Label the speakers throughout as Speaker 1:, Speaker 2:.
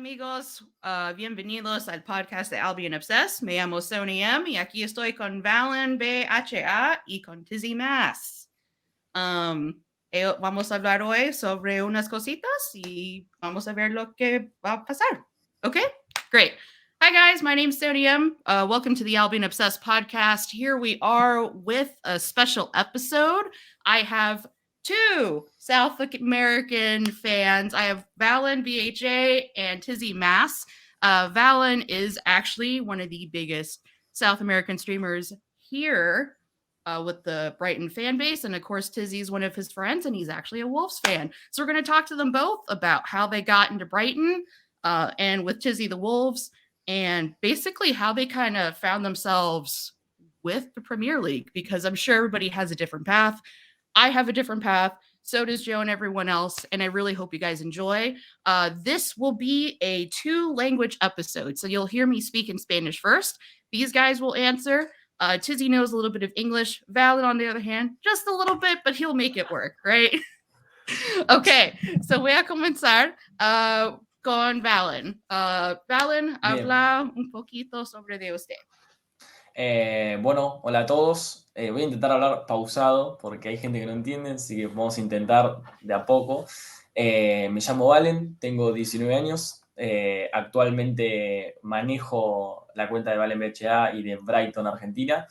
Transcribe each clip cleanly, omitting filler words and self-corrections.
Speaker 1: amigos, bienvenidos al podcast de Albion Obsessed. Me llamo Soni M y aquí estoy con Valen BHA y con Tizi Mass. Vamos a hablar hoy sobre unas cositas y vamos a ver lo que va a pasar. Okay, great. Hi guys, my name's Soni M. Welcome to the Albion Obsessed Podcast. Here we are with a special episode. I have two South American fans. I have Valen BHA and Tizi Mass. Valen is actually one of the biggest South American streamers here with the Brighton fan base. And of course, Tizi's one of his friends, and he's actually a Wolves fan. So we're going to talk to them both about how they got into Brighton and with Tizi the Wolves, and basically how they kind of found themselves with the Premier League, because I'm sure everybody has a different path. I have a different path. So does Joe and everyone else. And I really hope you guys enjoy. This will be a 2-language episode. So you'll hear me speak in Spanish first. These guys will answer. Tizi knows a little bit of English. Valen, on the other hand, just a little bit, but he'll make it work, right? Okay, so voy a comenzar con Valen. Valen, habla un poquito sobre de usted.
Speaker 2: Bueno, hola a todos. Voy a intentar hablar pausado porque hay gente que no entiende, así que vamos a intentar de a poco. Me llamo Valen, tengo 19 años. Actualmente manejo la cuenta de Valen BHA y de Brighton Argentina.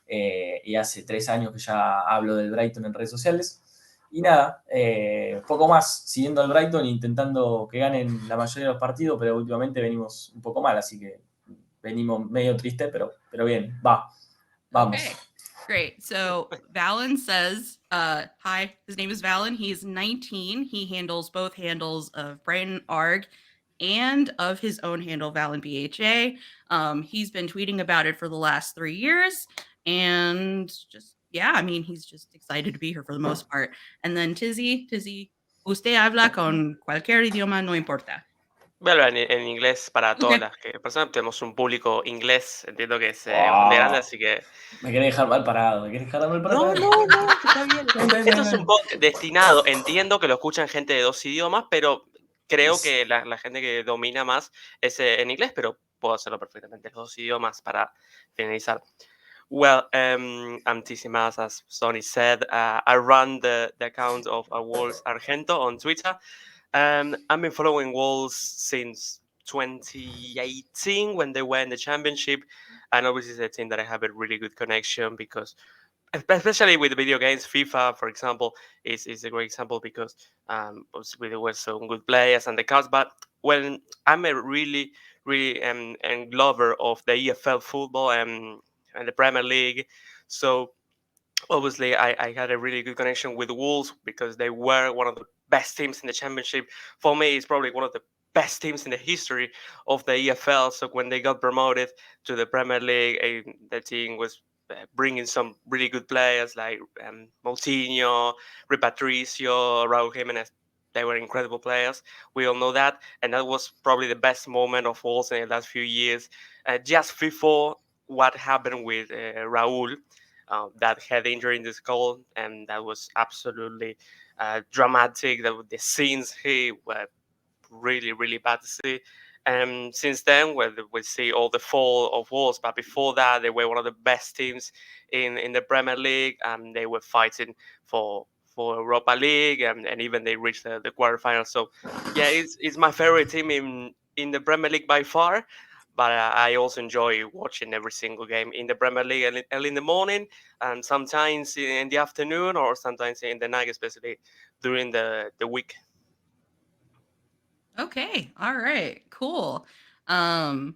Speaker 2: Y hace 3 años que ya hablo del Brighton en redes sociales. Y nada, poco más, siguiendo al Brighton e intentando que ganen la mayoría de los partidos, pero últimamente venimos un poco mal, así que venimos medio triste, pero bien, vamos.
Speaker 1: Okay, great. So Valen says, hi, his name is Valen. He's 19. He handles both handles of Brighton Arg and of his own handle, Valen BHA. He's been tweeting about it for the last 3 years, and just, yeah, I mean, he's just excited to be here for the most part. And then Tizi, usted habla con cualquier idioma, no importa.
Speaker 3: Voy a hablar en inglés para todas las personas. Tenemos un público inglés, entiendo que es bastante grande, así que...
Speaker 2: Me querés dejar mal parado,
Speaker 3: No, está bien. Esto es un podcast destinado, entiendo que lo escuchan gente de 2 idiomas, pero creo que la gente que domina más es en inglés, pero puedo hacerlo perfectamente en los 2 idiomas para finalizar. Well, I'm Tizi Mas, as Soni said. I run the account of Wolves Argento on Twitter. I've been following Wolves since 2018 when they were in the championship, and obviously it's a team that I have a really good connection because, especially with video games, FIFA, for example, is a great example because obviously there were some good players and the cards. But when I'm a really and lover of the EFL football and the Premier League, so obviously I had a really good connection with the Wolves because they were one of the best teams in the championship. For me, it's probably one of the best teams in the history of the EFL. So when they got promoted to the Premier League, the team was bringing some really good players like Moutinho, Rui Patricio, Raúl Jiménez. They were incredible players. We all know that. And that was probably the best moment of Wolves in the last few years. Just before what happened with Raúl, that head injury in the skull, and that was absolutely dramatic. The scenes here were really bad to see. And since then, we see all the fall of Wolves, but before that, they were one of the best teams in the Premier League, and they were fighting for Europa League, and even they reached the quarterfinals. So, yeah, it's my favorite team in the Premier League by far. But I also enjoy watching every single game in the Premier League early in the morning, and sometimes in the afternoon, or sometimes in the night, especially during the week.
Speaker 1: Okay, all right, cool. So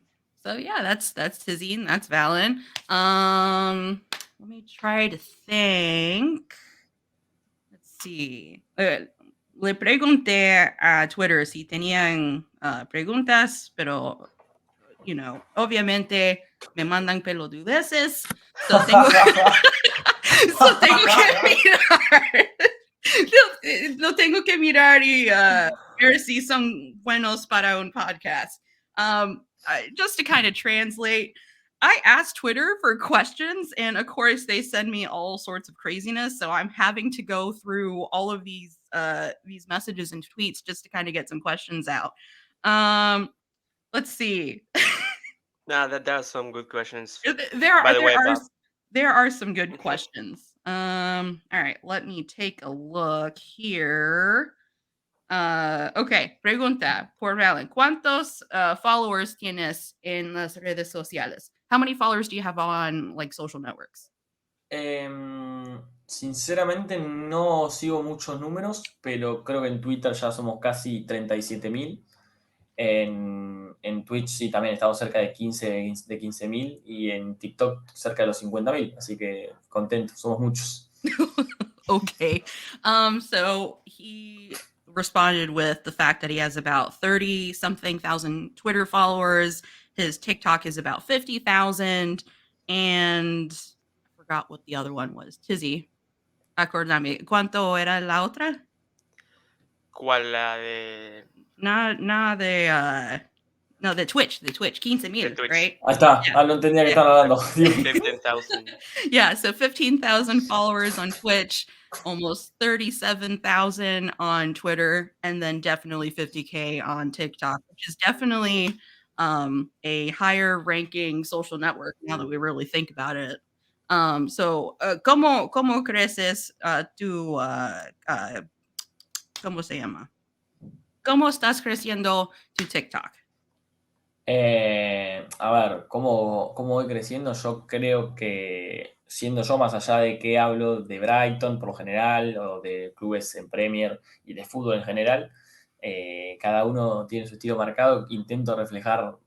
Speaker 1: yeah, that's Tizi and that's Valen. Let me try to think. Let's see. Le pregunté a Twitter si tenían preguntas, pero obviamente me mandan pelotudeces, so tengo que mirar. Lo tengo que mirar y ver si son buenos para un podcast. Just to kind of translate, I asked Twitter for questions, and of course they send me all sorts of craziness. So I'm having to go through all of these messages and tweets just to kind of get some questions out. Let's see.
Speaker 3: Nah, there are some good questions.
Speaker 1: There
Speaker 3: By the way, Bob.
Speaker 1: are some good questions. All right, let me take a look here. Okay, pregunta por Valen. ¿Cuántos followers tienes en las redes sociales? How many followers do you have on like social networks?
Speaker 2: Sinceramente no sigo muchos números, pero creo que en Twitter ya somos casi 37.000. En Twitch sí también estamos cerca de 15.000 y en TikTok cerca de los 50.000, así que contento, somos muchos.
Speaker 1: Okay. So he responded with the fact that he has about 30 something thousand Twitter followers. His TikTok is about 50,000. And I forgot what the other one was. Tizi, acordame. ¿Cuánto era la otra?
Speaker 3: ¿Cuál la de
Speaker 1: No, the Twitch, 15,000,
Speaker 3: Twitch?
Speaker 1: right?
Speaker 2: Ahí está,
Speaker 1: Yeah.
Speaker 2: no entendía que estaban hablando.
Speaker 3: 15,000.
Speaker 1: Yeah, so 15,000 followers on Twitch, almost 37,000 on Twitter, and then definitely 50K on TikTok, which is definitely a higher ranking social network now that we really think about it. ¿Cómo creces ¿cómo se llama? ¿Cómo estás creciendo tu TikTok?
Speaker 2: A ver, ¿cómo voy creciendo? Yo creo que siendo yo, más allá de que hablo de Brighton por lo general, o de clubes en Premier y de fútbol en general, cada uno tiene su estilo marcado. Intento reflejar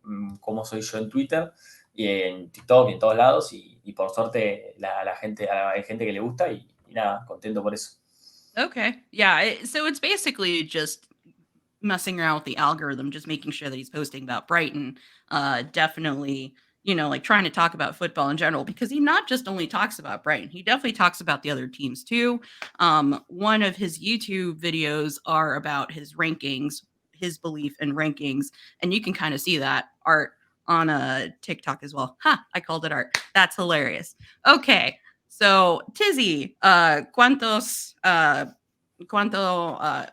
Speaker 2: cómo soy yo en Twitter y en TikTok y en todos lados, y por suerte hay gente que le gusta y nada, contento por eso.
Speaker 1: Okay. Yeah. So it's basically just messing around with the algorithm, just making sure that he's posting about Brighton. Definitely, like trying to talk about football in general, because he not just only talks about Brighton, he definitely talks about the other teams too. One of his YouTube videos are about his rankings, his belief in rankings, and you can kind of see that art on a TikTok as well. Ha! I called it art. That's hilarious. Okay. So Tizi, ¿cuánto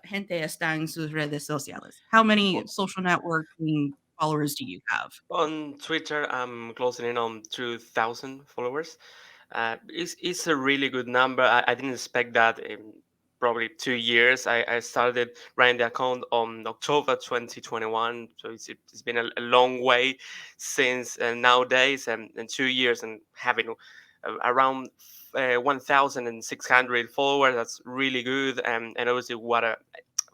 Speaker 1: gente está en sus redes sociales? How many social networking followers do you have?
Speaker 3: On Twitter, I'm closing in on 2,000 followers. It's a really good number. I didn't expect that in probably 2 years. I started running the account on October 2021, so it's been a long way since nowadays, and 2 years and having around 1,600 followers. That's really good, and obviously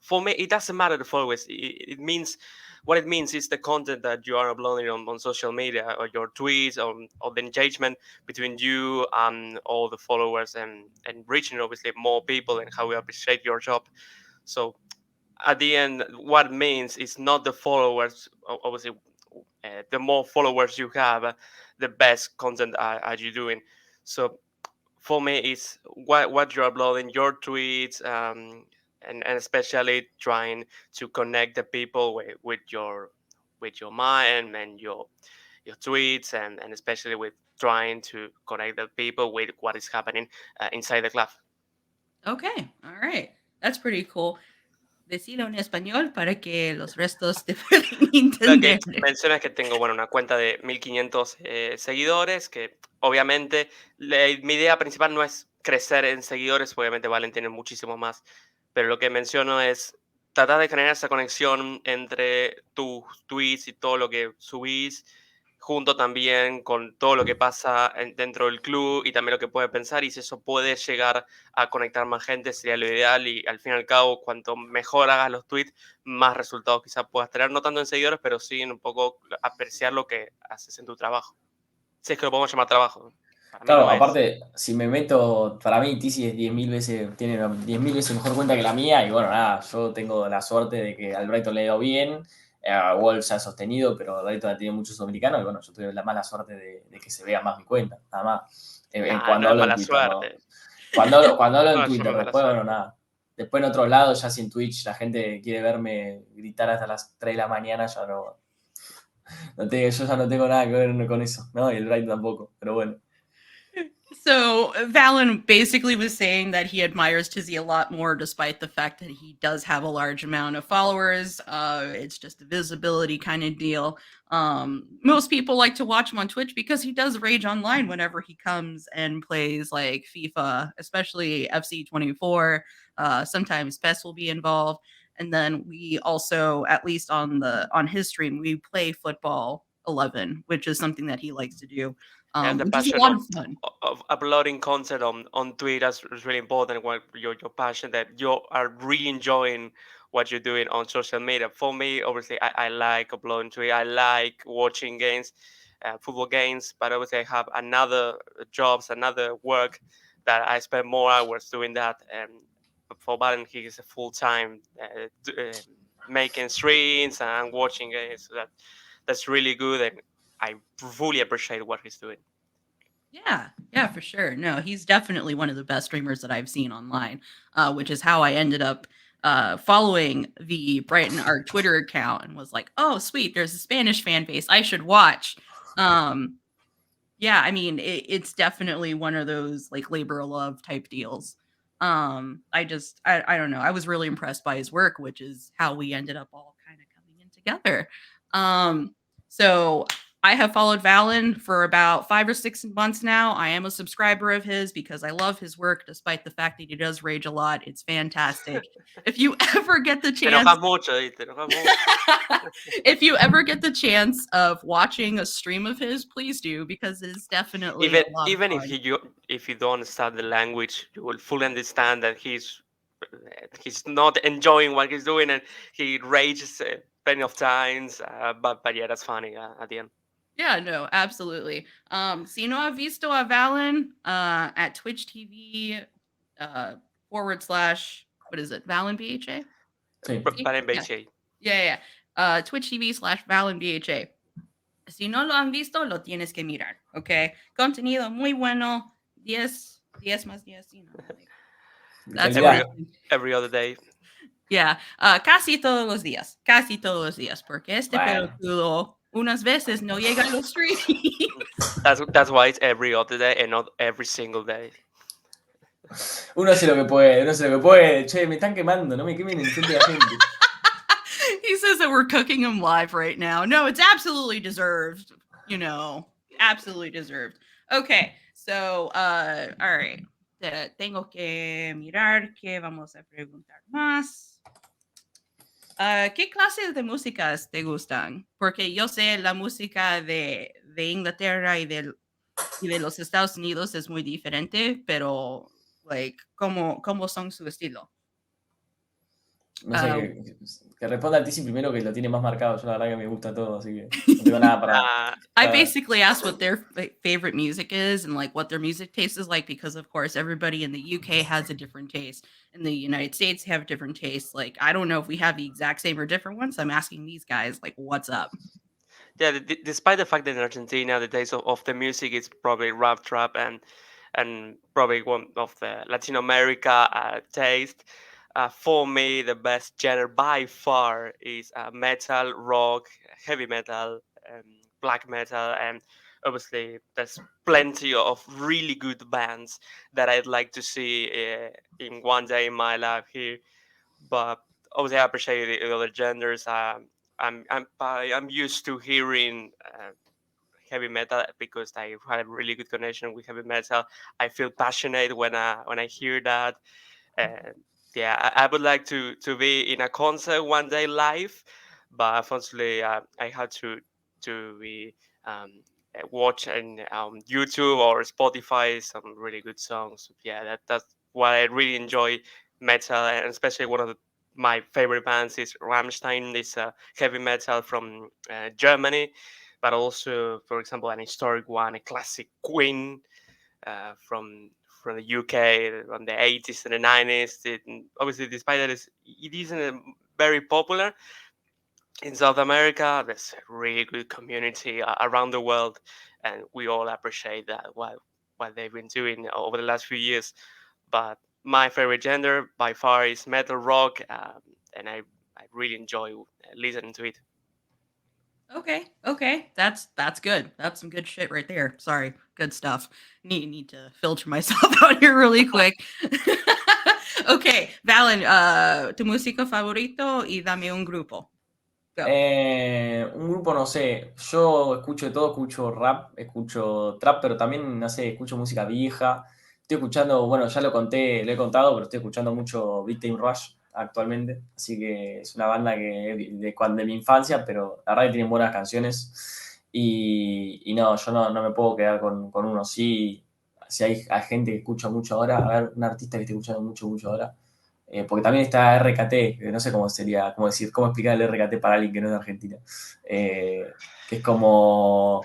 Speaker 3: for me it doesn't matter the followers. It means what it means is the content that you are uploading on social media, or your tweets, or the engagement between you and all the followers, and reaching obviously more people, and how we appreciate your job. So at the end, what it means is not the followers. Obviously, the more followers you have, the best content are you doing. So for me, it's what you're uploading, your tweets, and especially trying to connect the people with your mind and your tweets, and especially with trying to connect the people with what is happening inside the club.
Speaker 1: Okay, all right. That's pretty cool. Decilo en español para que los restos te puedan
Speaker 3: Lo que
Speaker 1: entender.
Speaker 3: mencionas que tengo, bueno, una cuenta de 1.500 seguidores, que obviamente mi idea principal no es crecer en seguidores, obviamente Valen tiene muchísimos más, pero lo que menciono es tratar de generar esa conexión entre tus tweets y todo lo que subís, junto también con todo lo que pasa dentro del club y también lo que puede pensar, y si eso puede llegar a conectar más gente sería lo ideal, y al fin y al cabo cuanto mejor hagas los tweets, más resultados quizás puedas tener, no tanto en seguidores, pero sí en un poco apreciar lo que haces en tu trabajo. Si es que lo podemos llamar trabajo. Para mí
Speaker 2: Claro,
Speaker 3: lo es.
Speaker 2: aparte, si me meto, para mí Tizi es 10.000 veces, tiene 10.000 veces mejor cuenta que la mía, y bueno, nada, yo tengo la suerte de que al Brighton le ha ido bien, a Wolves ha sostenido, pero Brighton ha tenido muchos dominicanos, y bueno, yo tuve la mala suerte de que se vea más mi cuenta, nada más,
Speaker 3: Nah,
Speaker 2: cuando
Speaker 3: no es
Speaker 2: hablo en
Speaker 3: mala
Speaker 2: Twitter, ¿no?
Speaker 3: suerte.
Speaker 2: Cuando hablo en
Speaker 3: No,
Speaker 2: Twitter,
Speaker 3: mala
Speaker 2: después, bueno,
Speaker 3: suerte.
Speaker 2: nada. Después en otros lados, ya sin Twitch, la gente quiere verme gritar hasta las 3 de la mañana, ya no, yo ya no tengo nada que ver con eso, ¿no? Y el Brighton tampoco, pero bueno.
Speaker 1: So Valen basically was saying that he admires Tizi a lot more, despite the fact that he does have a large amount of followers. It's just a visibility kind of deal. Most people like to watch him on Twitch because he does rage online whenever he comes and plays like FIFA, especially FC 24. Sometimes PES will be involved, and then we also, at least on his stream, we play football 11, which is something that he likes to do.
Speaker 3: Yeah, the
Speaker 1: Which is a
Speaker 3: passion
Speaker 1: lot of fun.
Speaker 3: of uploading content on Twitter is really important. What your passion that you are really enjoying what you're doing on social media. For me, obviously, I like uploading Twitter. I like watching games, football games. But obviously, I have another jobs, another work that I spend more hours doing that. And for Valen, he is a full time making streams and watching games. So that's really good, and I fully appreciate what he's doing.
Speaker 1: Yeah, for sure. No, he's definitely one of the best streamers that I've seen online, which is how I ended up following the Brighton Art Twitter account and was like, oh, sweet, there's a Spanish fan base I should watch. Um, yeah, I mean, it's definitely one of those like labor of love type deals. I don't know. I was really impressed by his work, which is how we ended up all kind of coming in together. So I have followed Valen for about 5 or 6 months now. I am a subscriber of his because I love his work, despite the fact that he does rage a lot. It's fantastic. If you ever get the
Speaker 3: Te
Speaker 1: chance,
Speaker 3: enojas mucho, te enojas mucho.
Speaker 1: if you ever get the chance of watching a stream of his, please do, because it is definitely
Speaker 3: Even
Speaker 1: a lot of
Speaker 3: even
Speaker 1: fun.
Speaker 3: if you don't understand the language, you will fully understand that he's not enjoying what he's doing, and he rages plenty of times. But yeah, that's funny at the end.
Speaker 1: Yeah, no, absolutely. Si no ha visto a Valen at Twitch TV uh, / what is it, Valen BHA?
Speaker 2: Sí.
Speaker 1: See?
Speaker 3: Valen
Speaker 1: Yeah,
Speaker 3: BHA.
Speaker 1: yeah. Twitch TV / Valen BHA. Si no lo han visto, lo tienes que mirar, ¿ok? Contenido muy bueno, 10 más 10, like, that's
Speaker 2: Calidad.
Speaker 3: Every other day.
Speaker 1: yeah, casi todos los días, porque este
Speaker 2: Bueno.
Speaker 1: pelotudo unas veces no llega a los streams.
Speaker 3: That's why it's every other day and not every single day.
Speaker 2: Uno hace lo que puede, uno hace lo que puede. Che, me están quemando, no me quemen enfrente de la gente.
Speaker 1: He says that we're cooking him live right now. No, it's absolutely deserved. Absolutely deserved. Okay, so, all right. Tengo que mirar que vamos a preguntar más. ¿Qué clases de músicas te gustan? Porque yo sé la música de Inglaterra y de los Estados Unidos es muy diferente, pero, like, ¿cómo son su estilo?
Speaker 2: No sé, que responda a Tizi primero, que lo tiene más marcado. Yo la verdad que me gusta todo, así que no tengo nada para...
Speaker 1: I basically asked what their favorite music is and like what their music taste is like, because of course everybody in the UK has a different taste. In the United States have different tastes. Like, I don't know if we have the exact same or different ones. I'm asking these guys, like, what's up?
Speaker 3: Yeah, despite the fact that in Argentina the taste of the music is probably rap trap and probably one of the Latin America taste. For me, the best genre by far is metal, rock, heavy metal, black metal, and obviously there's plenty of really good bands that I'd like to see in one day in my life here. But obviously, I appreciate the other genders. I'm used to hearing heavy metal because I had a really good connection with heavy metal. I feel passionate when I hear that. And yeah, I would like to be in a concert one day live, but unfortunately, I had to be watching YouTube or Spotify some really good songs. Yeah, that's why I really enjoy metal, and especially one of my favorite bands is Rammstein. It's heavy metal from Germany, but also, for example, an historic one, a classic Queen from the UK from the 80s and the 90s. Obviously, despite that, it isn't very popular in South America. There's a really good community around the world, and we all appreciate that what they've been doing over the last few years. But my favorite genre by far is metal rock, and I really enjoy listening to it.
Speaker 1: Okay. That's good. That's some good shit right there. Sorry, good stuff. Need to filter myself out here really quick. Okay, Valen, tu músico favorito y dame un grupo. Go.
Speaker 2: Un grupo, no sé, yo escucho de todo, escucho rap, escucho trap, pero también, no sé, escucho música vieja. Estoy escuchando, bueno, ya lo he contado, pero estoy escuchando mucho Victim Rush actualmente. Así que es una banda que de mi infancia, pero la verdad que tienen buenas canciones. Y no, yo no me puedo quedar con uno. Sí, si hay gente que escucha mucho ahora, a ver, un artista que esté escuchando mucho ahora. Porque también está RKT, que no sé cómo sería, cómo explicar el RKT para alguien que no es de Argentina. Que es como.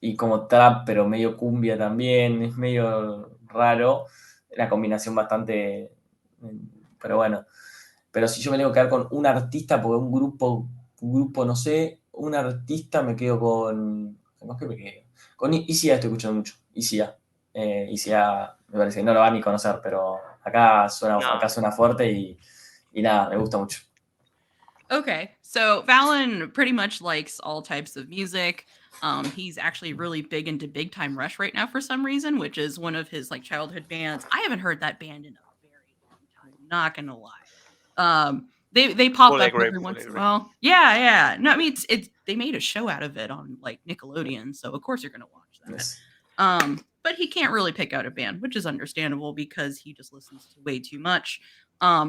Speaker 2: Y como trap, pero medio cumbia también, es medio raro. La combinación bastante. Pero bueno. Pero si yo me tengo que quedar con un artista, porque un grupo, no sé, un artista me quedo con. ¿Con qué me quedo? Con Isia estoy escuchando mucho. Isia. Isia me parece que no lo va a ni conocer, pero acá suena fuerte y nada, me gusta mucho.
Speaker 1: Okay, so Valen pretty much likes all types of music. He's actually really big into Big Time Rush right now for some reason, which is one of his like childhood bands. I haven't heard that band in a very long time. Not gonna lie. They pop
Speaker 3: Fully
Speaker 1: up
Speaker 3: agree,
Speaker 1: every
Speaker 3: fully
Speaker 1: once in a
Speaker 3: agree.
Speaker 1: while. Yeah. No, I mean it's they made a show out of it on like Nickelodeon, so of course you're gonna watch that.
Speaker 2: Yes.
Speaker 1: But he can't really pick out a band, which is understandable because he just listens to way too much.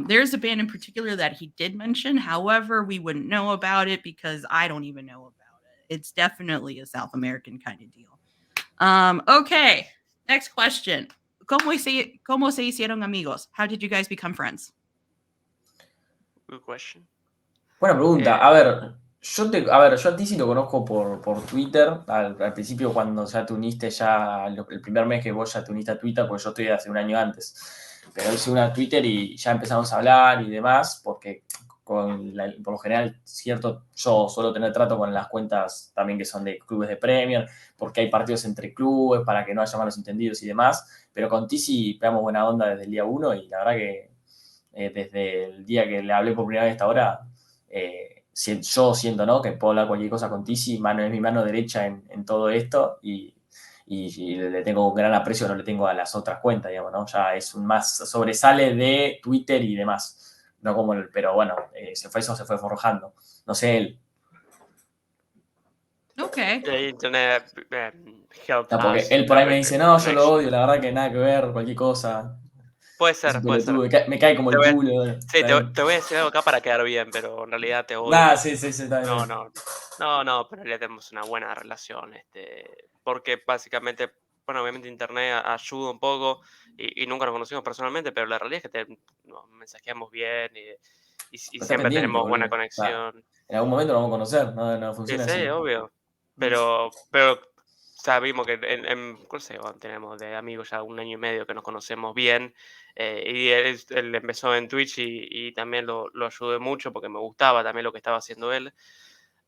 Speaker 1: There's a band in particular that he did mention. However, we wouldn't know about it because I don't even know about it. It's definitely a South American kind of deal. Okay, next question. ¿Cómo se hicieron amigos? How did you guys become friends?
Speaker 3: Good question.
Speaker 2: Buena pregunta. A ver, yo a Tizi lo conozco por Twitter. Al principio, cuando ya te uniste, el primer mes que vos ya te uniste a Twitter, porque yo estoy hace un año antes. Pero hice una a Twitter y ya empezamos a hablar y demás, porque por lo general, cierto, yo suelo tener trato con las cuentas también que son de clubes de Premier, porque hay partidos entre clubes para que no haya malos entendidos y demás. Pero con Tizi pegamos buena onda desde el día 1 y la verdad que desde el día que le hablé por primera vez hasta ahora, yo siento, ¿no?, que puedo hablar cualquier cosa con Tizi, es mi mano derecha en todo esto y le tengo un gran aprecio, no le tengo a las otras cuentas, digamos, ¿no? Ya es un más, sobresale de Twitter y demás, no como pero bueno, se fue forjando, no sé él.
Speaker 1: Okay.
Speaker 3: The internet helped
Speaker 2: No, porque
Speaker 3: us
Speaker 2: él por ahí me
Speaker 3: with
Speaker 2: dice,
Speaker 3: the
Speaker 2: no, yo lo
Speaker 3: connection.
Speaker 2: odio, la verdad que nada que ver, cualquier cosa.
Speaker 3: Puede
Speaker 2: Es un
Speaker 3: ser, puede ser.
Speaker 2: pelotudo, me cae como el
Speaker 3: Te voy a-
Speaker 2: culo.
Speaker 3: Sí, te voy a decir algo acá para quedar bien, pero en realidad te odio.
Speaker 2: Nah,
Speaker 3: porque-
Speaker 2: sí, está bien.
Speaker 3: No, pero en realidad tenemos una buena relación, porque básicamente, bueno, obviamente internet ayuda un poco y nunca nos conocimos personalmente, pero la realidad es que nos mensajeamos bien y
Speaker 2: Está
Speaker 3: siempre
Speaker 2: pendiente,
Speaker 3: tenemos buena
Speaker 2: boludo. O sea,
Speaker 3: conexión.
Speaker 2: en algún momento lo vamos a conocer, no
Speaker 3: Sí,
Speaker 2: funciona
Speaker 3: sí,
Speaker 2: así.
Speaker 3: obvio. Pero sabemos que ¿cómo se llama? Tenemos de amigos ya 1 año y medio que nos conocemos bien. Y él empezó en Twitch y también lo ayudé mucho porque me gustaba también lo que estaba haciendo él.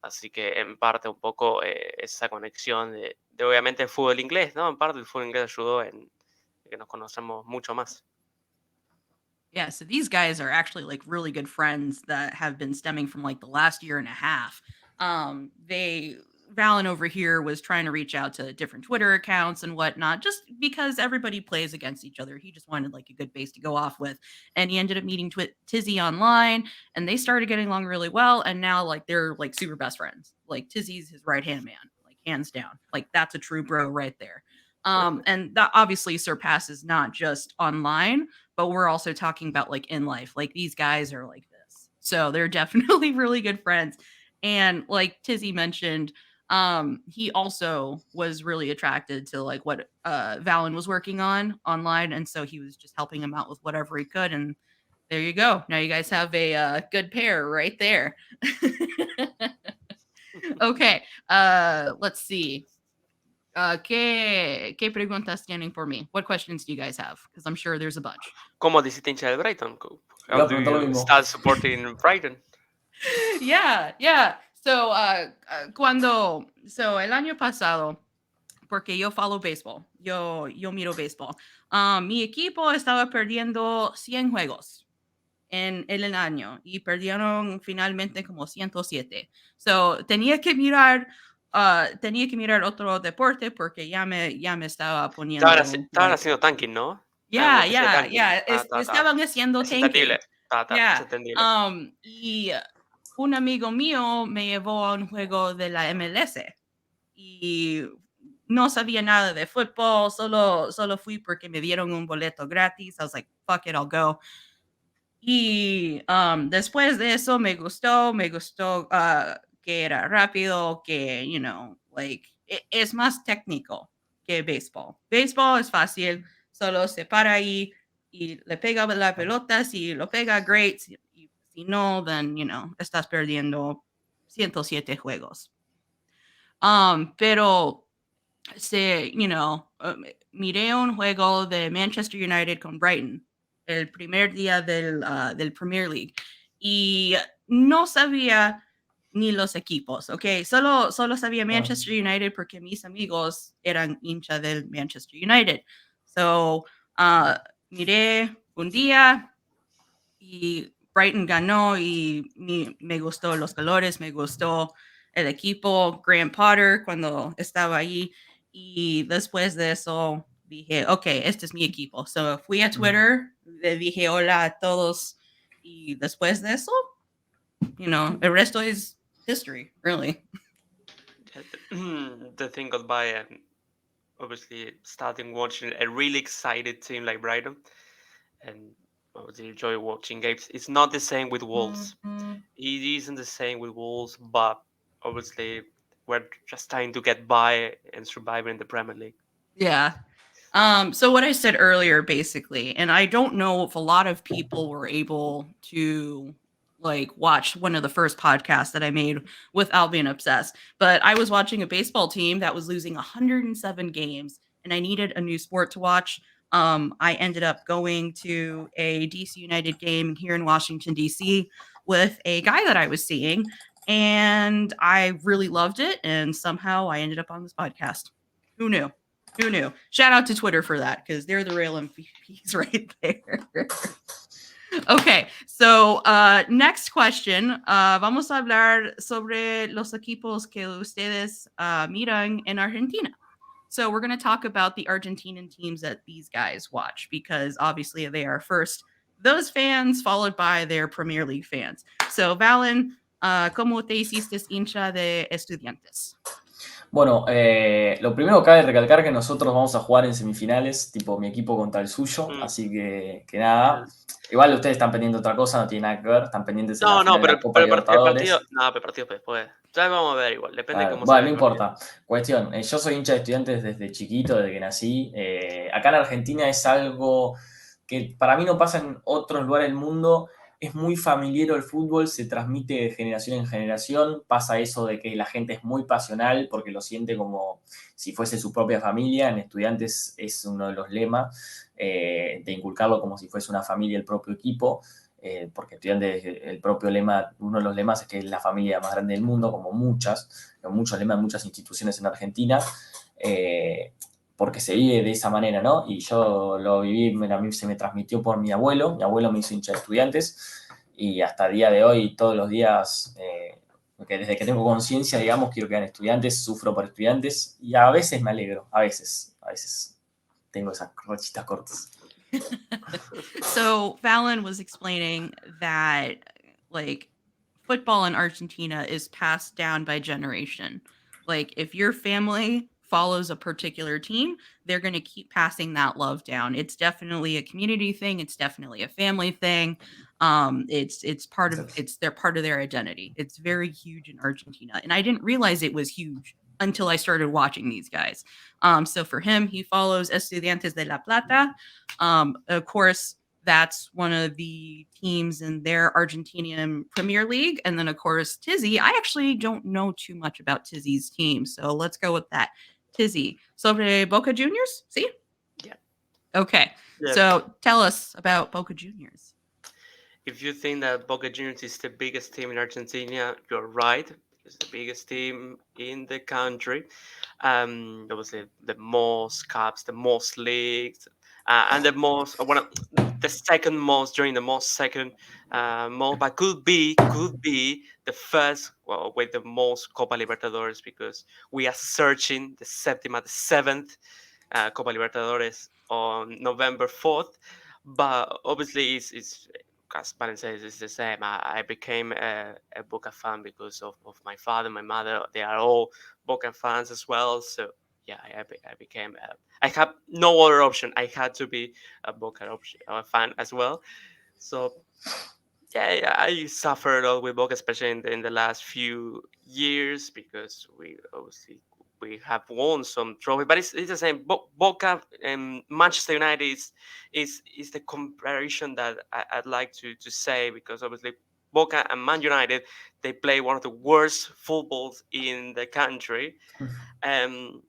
Speaker 3: Así que en parte un poco esa conexión de obviamente el fútbol inglés, ¿no? En parte el fútbol inglés ayudó en que nos conocemos mucho más.
Speaker 1: Yeah, so these guys are actually like really good friends that have been stemming from like the last year and a half. They Valen over here was trying to reach out to different Twitter accounts and whatnot, just because everybody plays against each other. He just wanted like a good base to go off with, and he ended up meeting Tizi online, and they started getting along really well. And now like they're like super best friends. Like Tizi's his right hand man, like hands down. Like that's a true bro right there. And that obviously surpasses not just online, but we're also talking about like in life. Like these guys are like this. So they're definitely really good friends. And like Tizi mentioned, he also was really attracted to like what Valen was working on online. And so he was just helping him out with whatever he could. And there you go. Now you guys have a good pair right there. Okay. Let's see. ¿Qué preguntas tienen por mí? What questions do you guys have? Because I'm sure there's a bunch.
Speaker 3: ¿Cómo te hiciste hincha del Brighton?
Speaker 2: Te iba
Speaker 3: How
Speaker 2: a
Speaker 3: do
Speaker 2: preguntar lo
Speaker 3: you
Speaker 2: mismo.
Speaker 3: start supporting Brighton?
Speaker 1: Yeah. So, el año pasado, porque yo follow baseball, yo miro baseball, mi equipo estaba perdiendo 100 juegos. en el año y perdieron finalmente como 107. So, tenía que mirar otro deporte porque ya me estaba poniendo,
Speaker 3: Estaban haciendo tanking, ¿no? Estaban
Speaker 1: yeah,
Speaker 3: una especie de
Speaker 1: yeah,
Speaker 3: tanking.
Speaker 1: yeah. Estaban haciendo
Speaker 3: Es entendible.
Speaker 1: tanking.
Speaker 3: Es
Speaker 1: Yeah.
Speaker 3: entendible.
Speaker 1: Y un amigo mío me llevó a un juego de la MLS y no sabía nada de fútbol, solo fui porque me dieron un boleto gratis. I was like, fuck it, I'll go. Y después de eso me gustó que era rápido, que, es más técnico que béisbol. Béisbol es fácil, solo se para ahí y le pega la pelota, si lo pega, great, si no, then, estás perdiendo 107 juegos. Pero miré un juego de Manchester United con Brighton el primer día del Premier League y no sabía ni los equipos, ¿ok? Solo sabía Manchester United porque mis amigos eran hincha del Manchester United. So, miré un día y Brighton ganó y me gustó los colores, me gustó el equipo, Graham Potter cuando estaba ahí y después de eso dije, ok, este es mi equipo. So fui a Twitter, le dije hola a todos y después de eso, el resto es history, really.
Speaker 3: The thing got by, and obviously starting watching a really excited team like Brighton, and obviously enjoy watching games. It's not the same with Wolves. It isn't the same with Wolves, but obviously we're just trying to get by and survive in the Premier League.
Speaker 1: Yeah. So what I said earlier, basically, and I don't know if a lot of people were able to watch one of the first podcasts that I made with Albion Obsessed, but I was watching a baseball team that was losing 107 games, and I needed a new sport to watch. I ended up going to a DC United game here in Washington DC with a guy that I was seeing, and I really loved it, and somehow I ended up on this podcast. Who knew? Who knew? Shout out to Twitter for that because they're the real MVPs right there. Okay, so next question. Vamos a hablar sobre los equipos que ustedes miran en Argentina. So we're going to talk about the Argentinian teams that these guys watch because obviously they are first those fans, followed by their Premier League fans. So Valen, ¿cómo te hiciste hincha de Estudiantes?
Speaker 2: Bueno, lo primero que cabe recalcar que nosotros vamos a jugar en semifinales, tipo mi equipo contra el suyo, así que nada. Igual ustedes están pendientes de otra cosa, no tiene nada que ver, están pendientes de la final de la Copa Libertadores.
Speaker 3: Pero partido después. Ya vamos a ver igual, depende de cómo
Speaker 2: Bueno,
Speaker 3: se
Speaker 2: no importa. Cuestión, yo soy hincha de Estudiantes desde chiquito, desde que nací. Acá en Argentina es algo que para mí no pasa en otros lugares del mundo. Es muy familiar el fútbol, se transmite de generación en generación. Pasa eso de que la gente es muy pasional porque lo siente como si fuese su propia familia. En Estudiantes es uno de los lemas, de inculcarlo como si fuese una familia el propio equipo. Porque Estudiantes, el propio lema, uno de los lemas es que es la familia más grande del mundo, como muchos lemas de muchas instituciones en Argentina, porque se vive de esa manera, ¿no? Y yo lo viví, a mí se me transmitió por mi abuelo me hizo hincha de Estudiantes, y hasta el día de hoy, todos los días, porque desde que tengo conciencia, digamos, quiero que hagan Estudiantes, sufro por Estudiantes, y a veces me alegro, a veces tengo esas rachitas cortas.
Speaker 1: So Valen was explaining that football in Argentina is passed down by generation. Like if your family follows a particular team, they're going to keep passing that love down. It's definitely a community thing. It's definitely a family thing. They're part of their identity. It's very huge in Argentina, and I didn't realize it was huge until I started watching these guys. So for him, he follows Estudiantes de La Plata. Of course, that's one of the teams in their Argentinian Premier League. And then, of course, Tizi. I actually don't know too much about Tizi's team, so let's go with that. Tizi. Sobre Boca Juniors? See?
Speaker 3: Yeah.
Speaker 1: Okay. Yeah. So tell us about Boca Juniors.
Speaker 3: If you think that Boca Juniors is the biggest team in Argentina, you're right. It's the biggest team in the country. Obviously, the most cups, the most leagues, and the second most during the most second most, but could be the first, well, with the most Copa Libertadores, because we are searching the seventh Copa Libertadores on November 4th. But obviously, it's as Valen says, it's the same. I became a Boca fan because of my father, my mother. They are all Boca fans as well. So yeah, I became. I have no other option. I had to be a Boca fan as well. So yeah, I suffered all with Boca, especially in the last few years, because we have won some trophy, but it's the same. Boca and Manchester United is the comparison that I'd like to say, because obviously Boca and Man United, they play one of the worst footballs in the country. Um,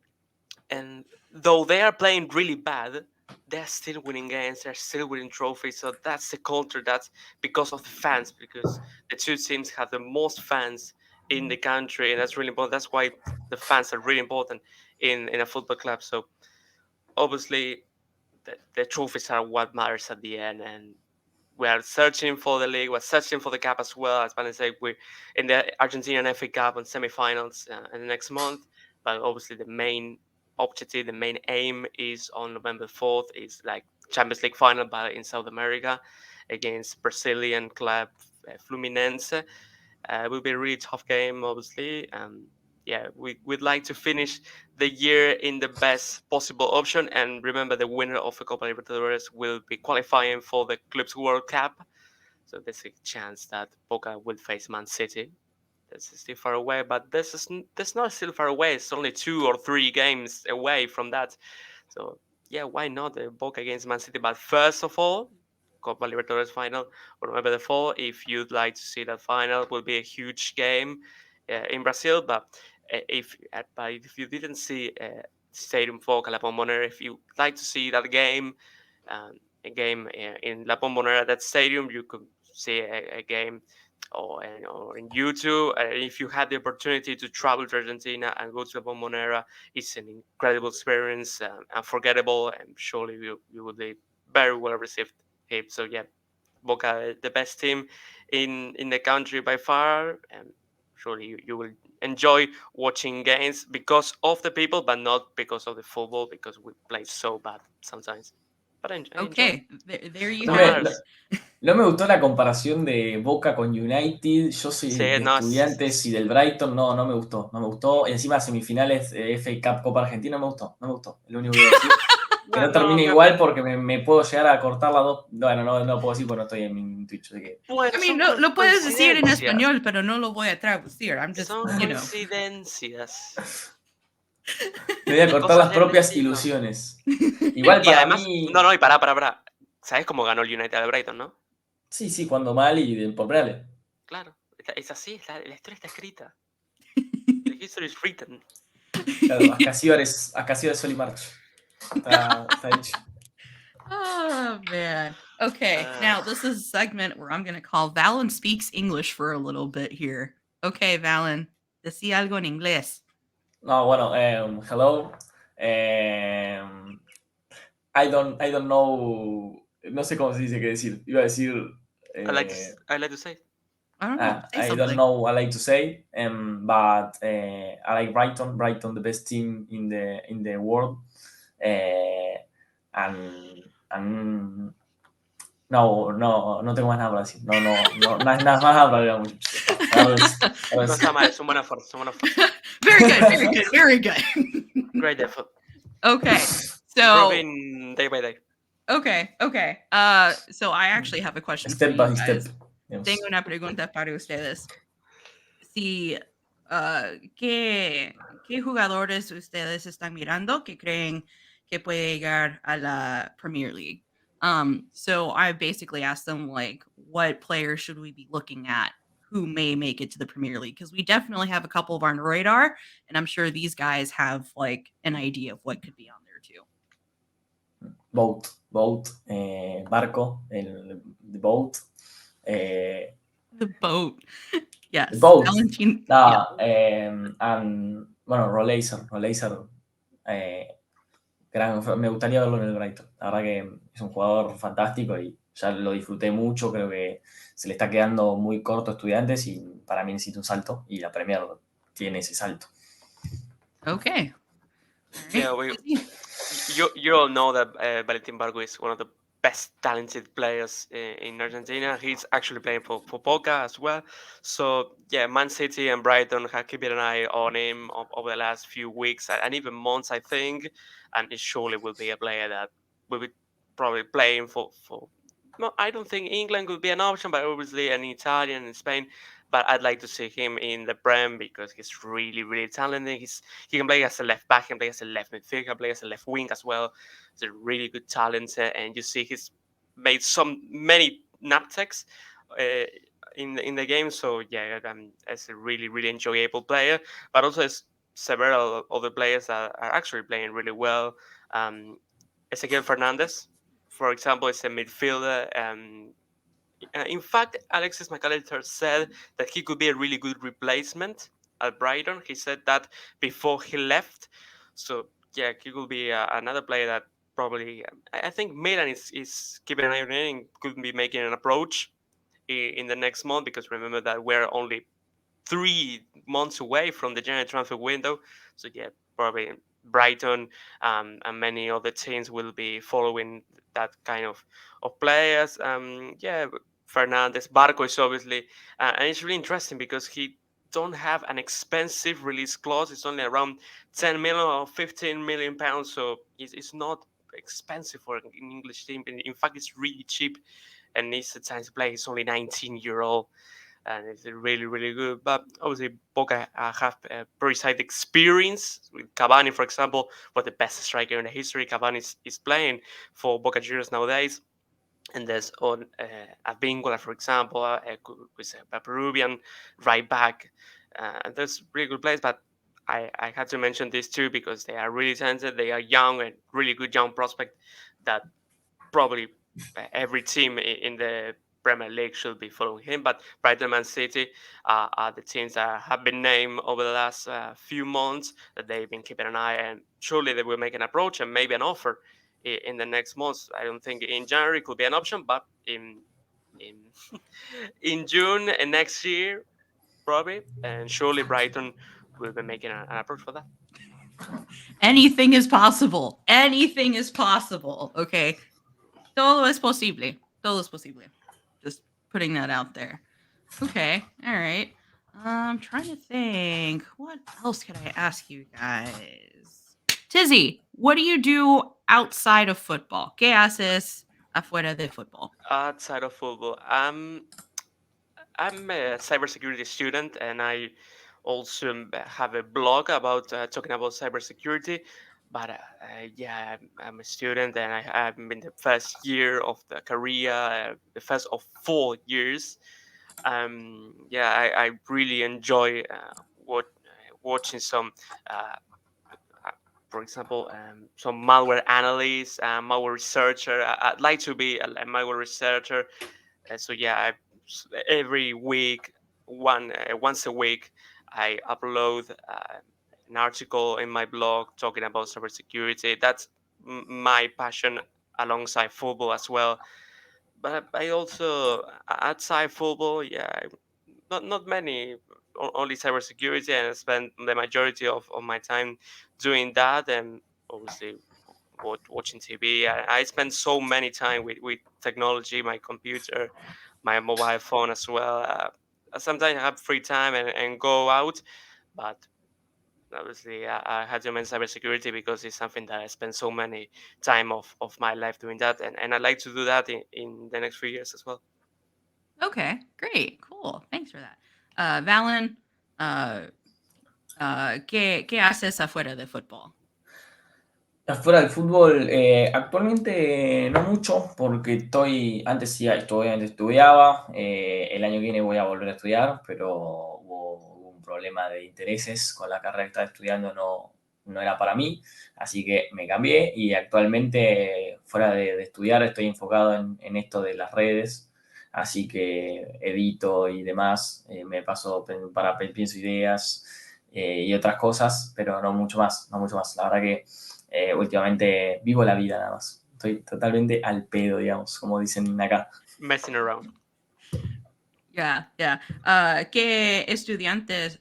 Speaker 3: and though they are playing really bad, they're still winning games, they're still winning trophies. So that's the culture. That's because of the fans, because the two teams have the most fans in the country, and that's really important. That's why the fans are really important in a football club. So obviously the trophies are what matters at the end, and we are searching for the league. We're searching for the cup as well. As Valen said, we're in the Argentinian FA Cup on semi-finals in the next month. But obviously, the main objective, the main aim is on November 4th. Is like Champions League final, but in South America against Brazilian club Fluminense. It will be a really tough game, obviously. Yeah, we'd like to finish the year in the best possible option. And remember, the winner of the Copa Libertadores will be qualifying for the Clubs World Cup. So there's a chance that Boca will face Man City. This is still far away, but this not still far away. It's only 2 or 3 games away from that. So yeah, why not Boca against Man City? But first of all, Copa Libertadores final on November the 4th. If you'd like to see that final, it will be a huge game in Brazil. But if you didn't see Stadium Boca La Bombonera, if you'd like to see that game, a game in La Bombonera, that stadium, you could see a game or in YouTube. If you had the opportunity to travel to Argentina and go to La Bombonera, it's an incredible experience, unforgettable, and surely you will be very well received here. So yeah, Boca, the best team in the country by far, and surely you will enjoy watching games because of the people, but not because of the football, because we play so bad sometimes. But I enjoy.
Speaker 1: Okay, there you
Speaker 2: No
Speaker 1: have
Speaker 2: me,
Speaker 1: it.
Speaker 2: no me gustó la comparación de Boca con United. Yo soy
Speaker 3: Sí,
Speaker 2: de
Speaker 3: no,
Speaker 2: Estudiantes y del Brighton. No, no me gustó. No me gustó. Encima semifinales FA Cup Copa Argentina no me gustó. No me gustó. Es lo único que voy a decir. Que no termine igual porque me puedo llegar a cortar las dos. Bueno, no puedo decir porque no estoy en mi Twitch. Así que...
Speaker 3: Bueno,
Speaker 1: I mean,
Speaker 3: son
Speaker 1: lo puedes decir en
Speaker 3: coincidencias.
Speaker 1: español, pero no lo voy a traducir. I'm just,
Speaker 3: Son
Speaker 1: you know.
Speaker 3: coincidencias.
Speaker 2: Me voy a cortar
Speaker 3: Cosas
Speaker 2: las
Speaker 3: del
Speaker 2: propias
Speaker 3: destino.
Speaker 2: ilusiones. Igual
Speaker 3: Y
Speaker 2: para
Speaker 3: además,
Speaker 2: mí...
Speaker 3: no, y pará. ¿Sabes cómo ganó el United al Brighton, no?
Speaker 2: Sí, cuando mal y por penales.
Speaker 3: Claro, es así, la historia está escrita. The history is written.
Speaker 2: Claro, Ascasio Sol y March. Está hecho.
Speaker 1: Oh man. Okay, now this is a segment where I'm gonna call Valen speaks English for a little bit here. Okay, Valen, decí algo en inglés.
Speaker 2: No, bueno, hello. I don't know. No sé cómo se dice qué decir. Iba a decir.
Speaker 3: I like to say.
Speaker 1: I don't know. Say
Speaker 2: I
Speaker 1: something.
Speaker 2: don't know. I like to say, but I like Brighton. Brighton, the best team in the world. And no tengo más nada para decir. No nada más para agregar mucho.
Speaker 3: No está mal, es un buen esfuerzo.
Speaker 1: Very good.
Speaker 3: Great effort.
Speaker 1: Okay, so
Speaker 3: improving day by day.
Speaker 1: Okay. So I actually have a question
Speaker 2: Step
Speaker 1: for
Speaker 2: by
Speaker 1: you
Speaker 2: step.
Speaker 1: guys.
Speaker 2: Yes.
Speaker 1: Tengo una pregunta para ustedes. Si, ¿qué jugadores ustedes están mirando que creen que puede llegar a la Premier League? So I basically asked them, like, what players should we be looking at who may make it to the Premier League? Because we definitely have a couple of on radar, and I'm sure these guys have, like, an idea of what could be on there too.
Speaker 2: Boat, barco, the boat.
Speaker 1: The boat. Yes.
Speaker 2: The boat.
Speaker 1: Valentin.
Speaker 2: And bueno, Rolaser. me gustaría verlo en el Brighton. La verdad que es un jugador fantástico y ya lo disfruté mucho. Creo que se le está quedando muy corto a Estudiantes y para mí necesita un salto y la Premier tiene ese salto.
Speaker 1: Okay.
Speaker 3: Yeah, you all know that Valentin Barco is one of the best talented players in Argentina. He's actually playing for Boca as well. So yeah, Man City and Brighton have kept an eye on him over the last few weeks and even months, I think. And it surely will be a player that will be probably playing for. No, I don't think England could be an option, but obviously an Italian in Spain. But I'd like to see him in the Prem because he's really, really talented. He can play as a left back, he can play as a left midfield, he can play as a left wing as well. He's a really good talent, and you see he's made many napteks uh, in the game. So yeah, it's a really, really enjoyable player. But also, there's several other players that are actually playing really well. Ezequiel Fernandez, for example, is a midfielder. In fact, Alexis McAllister said that he could be a really good replacement at Brighton. He said that before he left. So yeah, he could be another player that probably. I think Milan is keeping an eye on it and could be making an approach in the next month because remember that we're only 3 months away from the January transfer window. So yeah, probably Brighton and many other teams will be following that kind of players. Yeah, Fernandez, Barco is obviously, and it's really interesting because he don't have an expensive release clause. It's only around 10 million or 15 million pounds, so it's not expensive for an English team. In fact, it's really cheap, and he's a chance to play. He's only 19-year-old and it's really, really good. But obviously, Boca have very side experience with Cavani, for example, was the best striker in the history. Cavani is playing for Boca Juniors nowadays. And there's on Avingola, for example, with a Peruvian right back. And there's really good players, but I had to mention these two because they are really talented. They are young and really good young prospect that probably every team in the Premier League should be following him. But Brighton and Man City are the teams that have been named over the last few months that they've been keeping an eye, and surely they will make an approach and maybe an offer in the next months. I don't think in January could be an option, but in in June and next year probably, and surely Brighton will be making an approach for that.
Speaker 1: Anything is possible. Anything is possible. Okay. Todo es posible. Todo es posible. Just putting that out there. Okay. All right. I'm trying to think. What else could I ask you guys? Tizi, what do you do outside of football? ¿Qué haces afuera de football?
Speaker 3: Outside of football, I'm a cybersecurity student, and I also have a blog about talking about cybersecurity. But yeah, I'm a student, and I'm in the first year of the career, the first of 4 years. Yeah, I really enjoy watching some. For example, some malware analyst, malware researcher. I'd like to be a malware researcher. So yeah, every week, once a week, I upload an article in my blog talking about cybersecurity. That's my passion alongside football as well. But I also outside football, yeah, not many, only cybersecurity, and I spend the majority of my time doing that, and obviously watching TV. I spend so many time with technology, my computer, my mobile phone as well. Sometimes I have free time and go out, but obviously I had to mention cybersecurity because it's something that I spend so many time of my life doing that, and I like to do that in the next few years as well.
Speaker 1: Okay, great, cool. Thanks for that. Valen, uh, ¿qué haces afuera de football?
Speaker 2: Afuera del fútbol, actualmente no mucho, porque antes sí, obviamente estudiaba, el año que viene voy a volver a estudiar, pero hubo un problema de intereses con la carrera que estaba estudiando, no era para mí, así que me cambié y actualmente fuera de estudiar estoy enfocado en esto de las redes, así que edito y demás, me paso pienso ideas y otras cosas, pero no mucho más, no mucho más. La verdad que últimamente vivo la vida nada más. Estoy totalmente al pedo, digamos, como dicen acá.
Speaker 3: Messing around.
Speaker 1: Yeah, yeah. ¿Qué estudiaste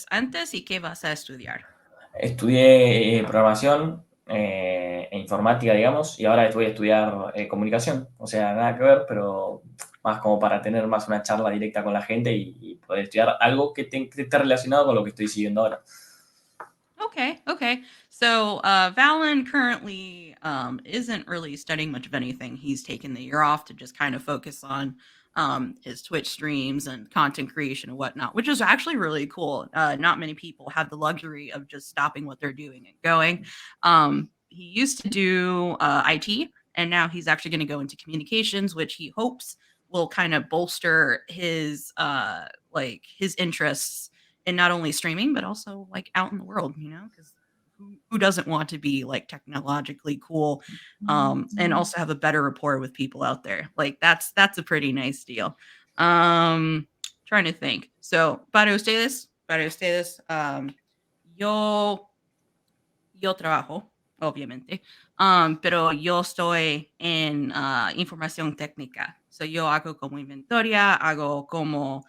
Speaker 1: antes y qué vas a estudiar?
Speaker 2: Estudié programación e informática, digamos, y ahora voy a estudiar comunicación. O sea, nada que ver, pero más como para tener más una charla directa con la gente y poder estudiar algo que esté relacionado con lo que estoy siguiendo ahora.
Speaker 1: Okay. So Valen currently isn't really studying much of anything. He's taken the year off to just kind of focus on his Twitch streams and content creation and whatnot, which is actually really cool. Not many people have the luxury of just stopping what they're doing and going. He used to do IT, and now he's actually going to go into communications, which he hopes will kind of bolster his his interests in not only streaming but also like out in the world, because who doesn't want to be like technologically cool, and also have a better rapport with people out there? Like that's a pretty nice deal. Trying to think. So para ustedes, yo trabajo, obviamente, pero yo estoy en información técnica. So yo hago como inventoria, hago como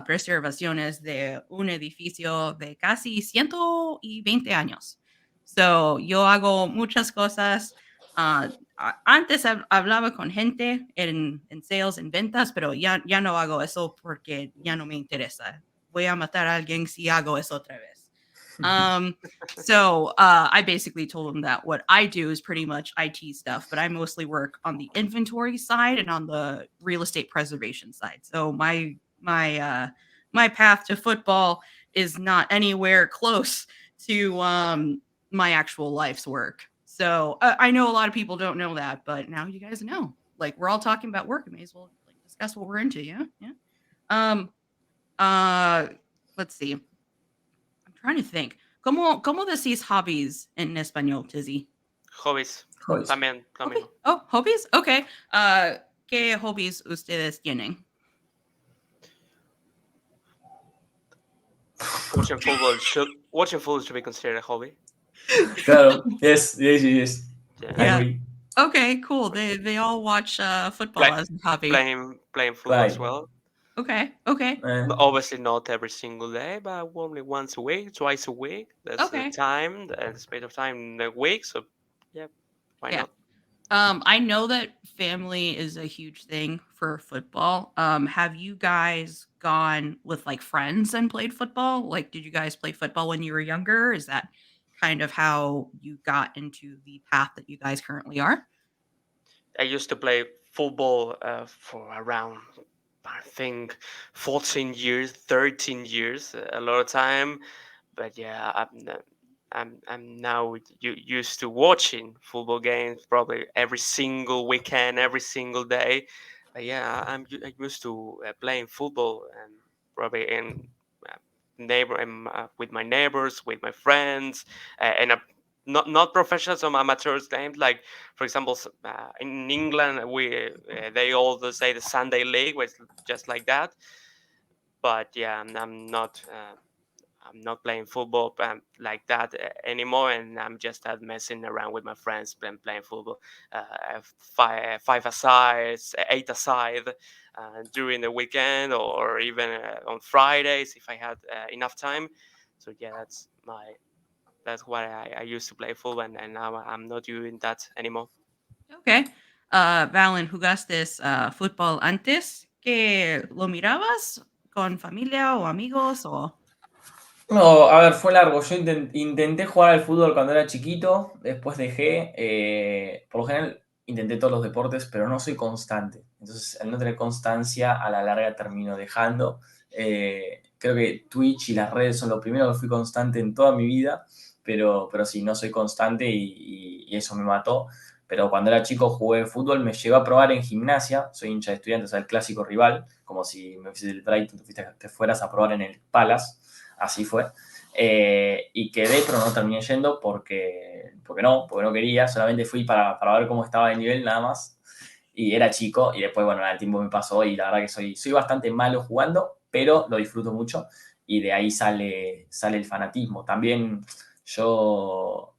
Speaker 1: preservaciones de un edificio de casi 120 años. So yo hago muchas cosas. Antes hablaba con gente en sales, en ventas, pero ya no hago eso porque ya no me interesa. Voy a matar a alguien si hago eso otra vez. So I basically told him that what I do is pretty much IT stuff, but I mostly work on the inventory side and on the real estate preservation side. So my path to football is not anywhere close to my actual life's work. So I know a lot of people don't know that, but now you guys know. Like we're all talking about work. We may as well like discuss what we're into. Yeah. Let's see. I'm trying to think. ¿Cómo decís hobbies en español, Tizi?
Speaker 3: Hobbies. También.
Speaker 1: Okay. Oh, hobbies? Okay. ¿Qué hobbies ustedes tienen?
Speaker 3: Watching football should be considered a hobby.
Speaker 2: Claro, yes.
Speaker 3: Yeah.
Speaker 2: I agree.
Speaker 1: Okay, cool. They all watch football as a hobby.
Speaker 3: Playing football as well.
Speaker 1: Okay.
Speaker 3: Obviously not every single day, but only once a week, twice a week. That's
Speaker 1: Okay.
Speaker 3: the time, the space of time in the week. So yeah, why not?
Speaker 1: I know that family is a huge thing for football. Have you guys gone with like friends and played football? Like, did you guys play football when you were younger? Is that kind of how you got into the path that you guys currently are?
Speaker 3: I used to play football for around, I think, 14 years, 13 years, a lot of time. But yeah, I'm now used to watching football games probably every single weekend, every single day. But yeah, I'm used to playing football and probably in with my neighbors, with my friends, and not professional, some amateurs games. Like for example, in England, they all say the Sunday League, was just like that. But yeah, I'm not playing football like that anymore, and I'm just messing around with my friends playing football, five aside, eight aside, during the weekend or even on Fridays if I had enough time. So yeah, that's why I used to play football, and now I'm not doing that anymore.
Speaker 1: Okay. Valen, ¿jugaste fútbol antes que lo mirabas con familia o amigos o?
Speaker 2: No, a ver, fue largo. Yo intenté jugar al fútbol cuando era chiquito, después dejé. Por lo general intenté todos los deportes, pero no soy constante. Entonces, al no tener constancia, a la larga termino dejando. Creo que Twitch y las redes son lo primero que fui constante en toda mi vida, pero sí, no soy constante y eso me mató. Pero cuando era chico jugué fútbol, me llevé a probar en gimnasia. Soy hincha de Estudiantes, o sea, el clásico rival, como si me fuese del Brighton, te fueras a probar en el Palace. Así fue. Y quedé, pero no terminé yendo porque no quería. Solamente fui para ver cómo estaba el nivel nada más. Y era chico y después, bueno, el tiempo me pasó y la verdad que soy bastante malo jugando, pero lo disfruto mucho y de ahí sale el fanatismo. También yo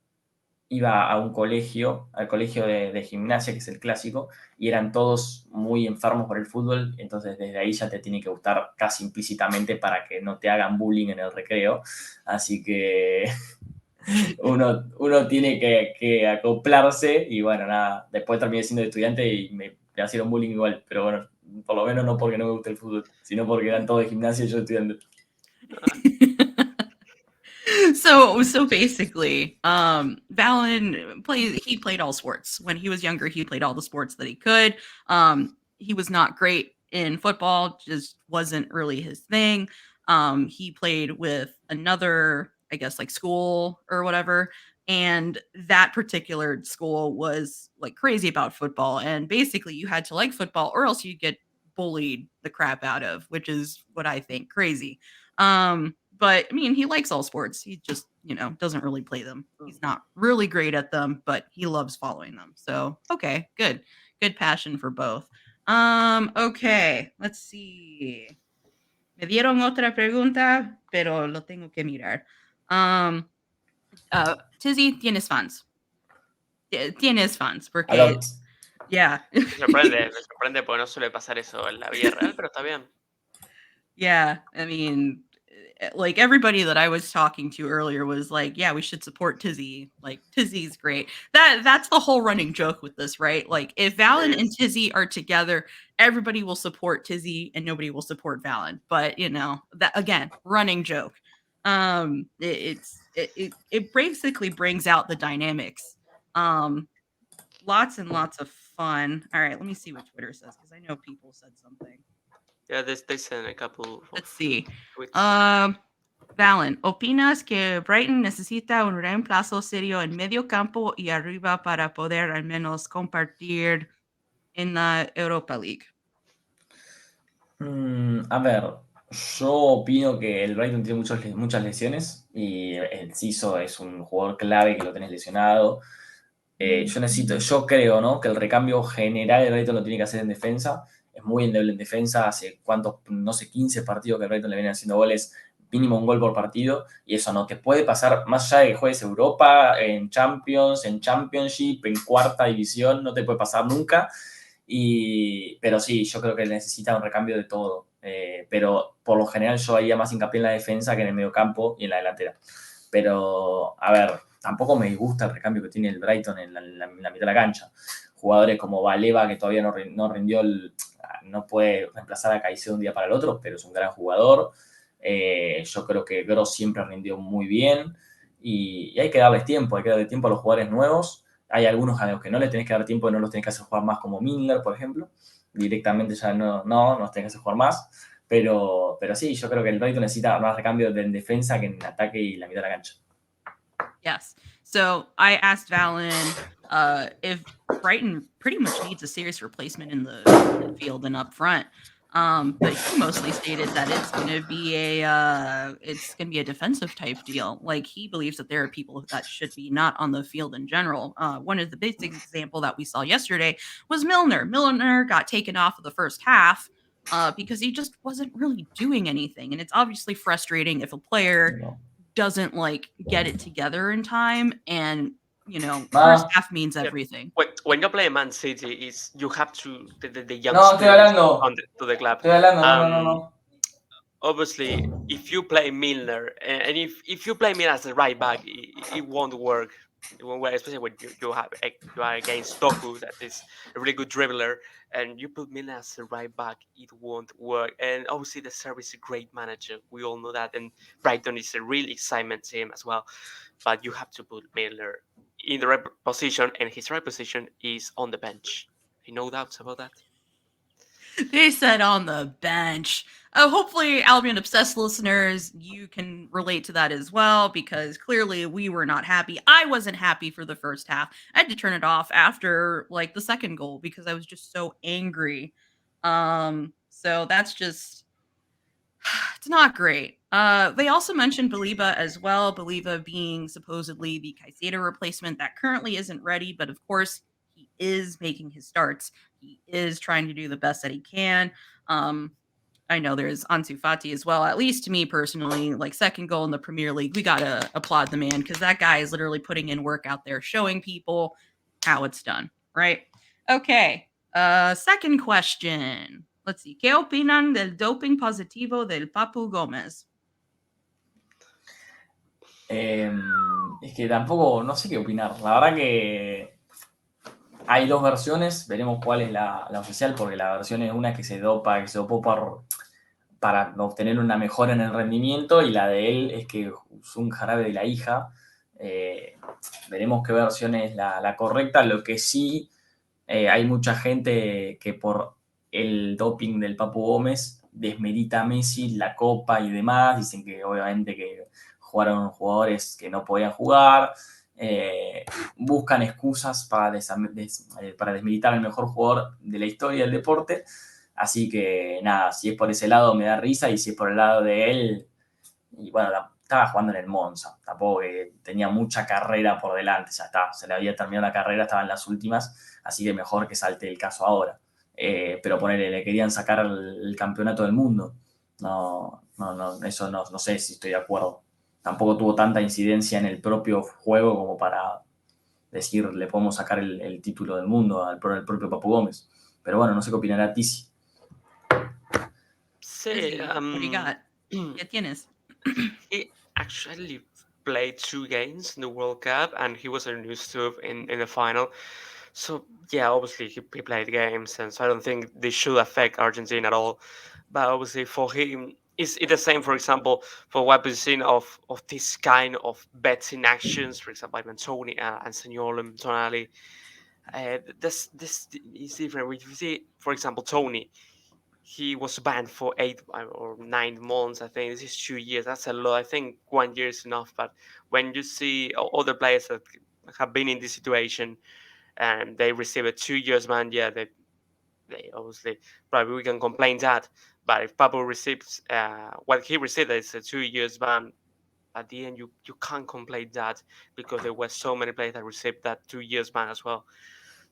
Speaker 2: iba a un colegio, al colegio de gimnasia, que es el clásico, y eran todos muy enfermos por el fútbol, entonces desde ahí ya te tiene que gustar casi implícitamente para que no te hagan bullying en el recreo. Así que uno tiene que acoplarse y bueno, nada, después terminé siendo estudiante y me hicieron bullying igual, pero bueno, por lo menos no porque no me gusta el fútbol, sino porque eran todos de gimnasia y yo estudiante.
Speaker 1: So basically, Valen played all sports. When he was younger, he played all the sports that he could. He was not great in football, just wasn't really his thing. He played with another, I guess, like school or whatever, and that particular school was like crazy about football, and basically you had to like football or else you'd get bullied the crap out of, which is what I think crazy. But I mean, he likes all sports. He just, doesn't really play them. He's not really great at them, but he loves following them. So, okay, good. Good passion for both. Okay, let's see. Me dieron otra pregunta, pero lo tengo que mirar. Tizi, tienes fans. Tienes fans,
Speaker 2: A lot.
Speaker 1: porque, yeah.
Speaker 3: Me sorprende porque no suele pasar eso en la vida real, pero está bien.
Speaker 1: Yeah, I mean, like everybody that I was talking to earlier was like, yeah, we should support Tizi. Like Tizi's great. That's the whole running joke with this, right? Like if Valen and Tizi are together, everybody will support Tizi and nobody will support Valen. But that again, running joke. It basically brings out the dynamics. Lots and lots of fun. All right, let me see what Twitter says because I know people said something.
Speaker 3: Yeah, they sent a couple.
Speaker 1: Let's see.
Speaker 3: Tweets.
Speaker 1: Valen, ¿opinas que Brighton necesita un reemplazo serio en medio campo y arriba para poder al menos compartir en la Europa League?
Speaker 2: A ver, yo opino que el Brighton tiene muchas lesiones y el Ciso es un jugador clave que lo tenés lesionado. Yo creo, ¿no? Que el recambio general del Brighton lo tiene que hacer en defensa. Es muy endeble en defensa. Hace cuántos, no sé, 15 partidos que el Brighton le viene haciendo goles, mínimo un gol por partido. Y eso no te puede pasar, más allá de que juegues Europa, en Champions, en Championship, en cuarta división, no te puede pasar nunca. Pero sí, yo creo que necesita un recambio de todo. Pero por lo general yo haría más hincapié en la defensa que en el mediocampo y en la delantera. Pero, a ver, tampoco me disgusta el recambio que tiene el Brighton en la mitad de la cancha. Jugadores como Baleba, que todavía no rindió, no puede reemplazar a Caicedo un día para el otro, pero es un gran jugador. Yo creo que Gross siempre rindió muy bien y hay que darles tiempo, hay que darle tiempo a los jugadores nuevos. Hay algunos a los que no le tenés que dar tiempo y no los tenés que hacer jugar más, como Milner, por ejemplo. Directamente ya no los tenés que hacer jugar más. Pero sí, yo creo que el Brighton necesita más recambio en defensa que en ataque y la mitad de la cancha.
Speaker 1: Yes. So I asked Valen if Brighton pretty much needs a serious replacement in the midfield and up front. But he mostly stated that it's going to be a defensive type deal. Like he believes that there are people that should be not on the field in general. One of the big example that we saw yesterday was Milner. Milner got taken off of the first half because he just wasn't really doing anything, and it's obviously frustrating if a player doesn't like get it together in time, and first half means everything.
Speaker 3: When you play Man City, you have to the young to the club.
Speaker 2: No.
Speaker 3: Obviously, if you play Milner and if you play Milner as a right back, it won't work. It won't work, especially when you are against Doku, that is a really good dribbler, and you put Milner as a right back, it won't work. And obviously, the Serb is a great manager. We all know that, and Brighton is a real excitement team as well. But you have to put Milner in the right position, and his right position is on the bench. No doubts about that.
Speaker 1: They said on the bench. Hopefully, Albion Obsessed listeners, you can relate to that as well, because clearly we were not happy. I wasn't happy for the first half. I had to turn it off after like the second goal because I was just so angry. So that's just it's not great. They also mentioned Baliba as well. Baliba being supposedly the Caicedo replacement that currently isn't ready, but of course he is making his starts. He is trying to do the best that he can. I know there's Ansu Fati as well. At least to me personally, like second goal in the Premier League, we gotta applaud the man because that guy is literally putting in work out there, showing people how it's done. Right? Okay. Second question. Let's see. ¿Qué opinan del doping positivo del Papu Gómez?
Speaker 2: Es que tampoco, no sé qué opinar. La verdad que hay dos versiones, veremos cuál es la oficial, porque la versión es una que se dopó para obtener una mejora en el rendimiento, y la de él es que usó un jarabe de la hija. Veremos qué versión es la correcta. Lo que sí, hay mucha gente que por el doping del Papu Gómez desmerita a Messi, la Copa y demás. Dicen que obviamente que jugaron jugadores que no podían jugar. Buscan excusas para desmilitar al mejor jugador de la historia del deporte. Así que nada, si es por ese lado me da risa, y si es por el lado de él, y bueno, estaba jugando en el Monza, tampoco que tenía mucha carrera por delante, ya está, se le había terminado la carrera, estaba en las últimas, así que mejor que salte el caso ahora. Pero ponele, le querían sacar el campeonato del mundo. No, eso no sé si estoy de acuerdo. Tampoco tuvo tanta incidencia en el propio juego como para decir le podemos sacar el título del mundo al propio Papu Gómez. Pero bueno, no sé qué opinará Tizi.
Speaker 3: Sí,
Speaker 1: What do you got? ¿Qué tienes?
Speaker 3: he actually played 2 games in the World Cup, and he was a new sub in the final. So yeah, obviously he played games, and so I don't think this should affect Argentina at all. But obviously for him, is it the same? For example, for what we've seen of this kind of betting actions, for example, like Soni and Senor Tonali. This is different. We see, for example, Tony. He was banned for 8 or 9 months. I think this is 2 years. That's a lot. I think 1 year is enough. But when you see other players that have been in this situation and they receive a 2 years ban, yeah, they obviously probably we can complain that. But if Pablo receives what he received is a 2 years ban, at the end you can't complain that because there were so many players that received that 2 years ban as well.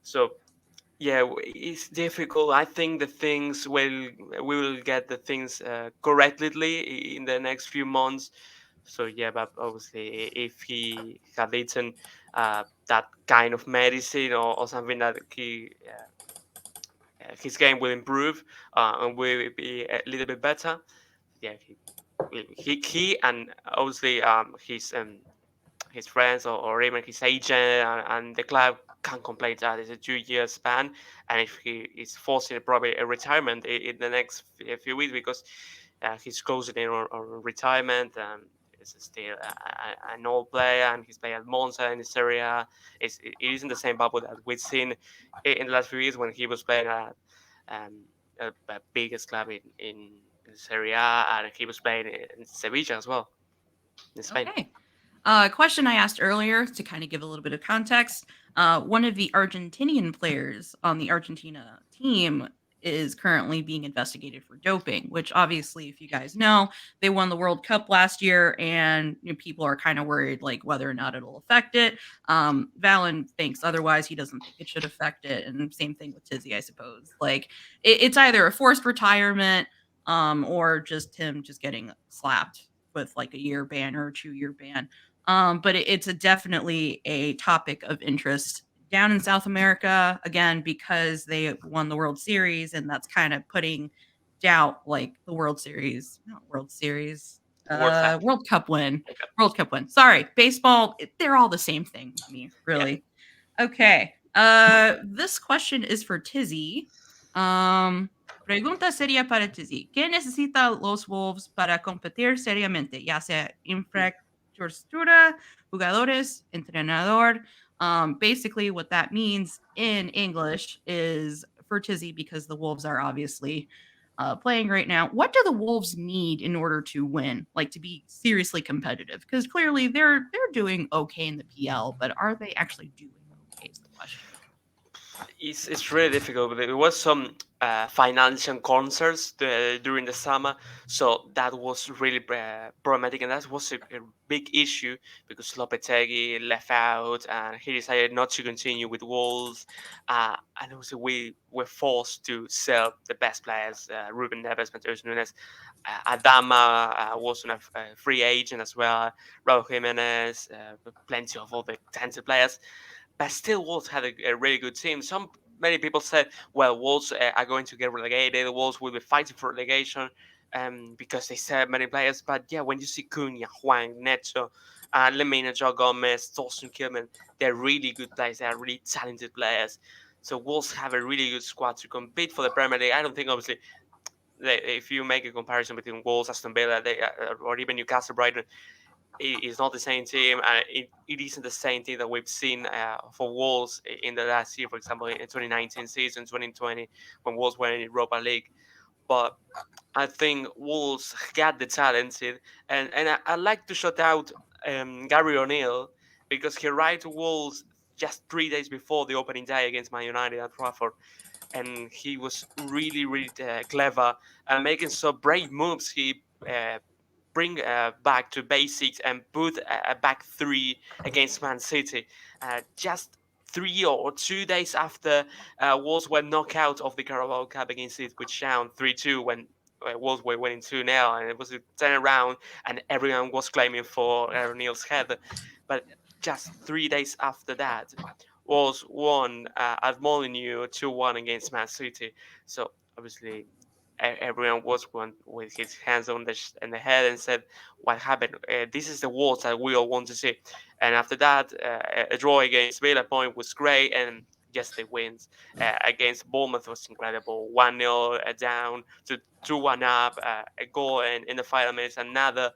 Speaker 3: So yeah, it's difficult. I think the things will we will get the things correctly in the next few months. So yeah, but obviously, if he had eaten that kind of medicine or something that his game will improve and will be a little bit better. Yeah, he and obviously his friends or even his agent and the club can't complain that it's a 2 year span, and if he is forcing probably a retirement in the next few weeks because he's closing in on retirement. Is still an old player, and he's playing at Monza in Serie A. It isn't the same bubble that we've seen in the last few years when he was playing at biggest club in Serie A, and he was playing in Sevilla as well in Spain.
Speaker 1: Okay. Question I asked earlier to kind of give a little bit of context. One of the Argentinian players on the Argentina team is currently being investigated for doping, which obviously, if you guys know, they won the World Cup last year, and people are kind of worried like whether or not it'll affect it. Valen thinks otherwise. He doesn't think it should affect it, and same thing with Tizi, I suppose. Like it's either a forced retirement, or just him just getting slapped with like a year ban or a 2 year ban. But it's definitely a topic of interest down in South America, again, because they won the World Series, and that's kind of putting doubt like the World Series, not World Series, World Cup win. World Cup win. Sorry, baseball, they're all the same thing to me, really. Yeah. Okay. This question is for Tizi. Pregunta seria para Tizi. ¿Qué necesitan los Wolves para competir seriamente? Ya sea infraestructura, jugadores, entrenador. Basically, what that means in English is for Tizi, because the Wolves are obviously playing right now. What do the Wolves need in order to win, like to be seriously competitive? Because clearly they're doing okay in the PL, but are they actually doing okay? Is the question.
Speaker 3: It's really difficult. There was some financial concerts during the summer. So that was really problematic, and that was a big issue because Lopetegui left out and he decided not to continue with Wolves. And also we were forced to sell the best players, Ruben Neves, Mateus Nunes. Adama was on a free agent as well, Raul Jimenez, plenty of other talented players, but still Wolves had a really good team. Many people said, well, Wolves are going to get relegated. Wolves will be fighting for relegation because they sell many players. But yeah, when you see Cunha, Juan, Neto, Lemina, Joe Gomez, Thorsten Kilman, they're really good players. They're really talented players. So Wolves have a really good squad to compete for the Premier League. I don't think, obviously, if you make a comparison between Wolves, Aston Villa, or even Newcastle, Brighton, it's not the same team, and it isn't the same thing that we've seen for Wolves in the last year, for example, in 2019 season, 2020, when Wolves were in Europa League. But I think Wolves got the talented, and I'd like to shout out Gary O'Neill because he arrived to Wolves just 3 days before the opening day against Man United at Trafford, and he was really, really clever and making some brave moves. He bring back to basics and put a back three against Man City. Just 3 or 2 days after Wolves were knocked out of the Carabao Cup against Ipswich Town 3-2 when Wolves were winning 2-0, and it was a turnaround, and everyone was claiming for O'Neill's head. But just 3 days after that, Wolves won at Molineux 2-1 against Man City. So obviously everyone was one with his hands on in the head and said, "What happened? This is the Wolves that we all want to see." And after that, a draw against Villa Point was great, and just the wins against Bournemouth was incredible. 1-0 down to 2-1 up, a goal in the final minutes, another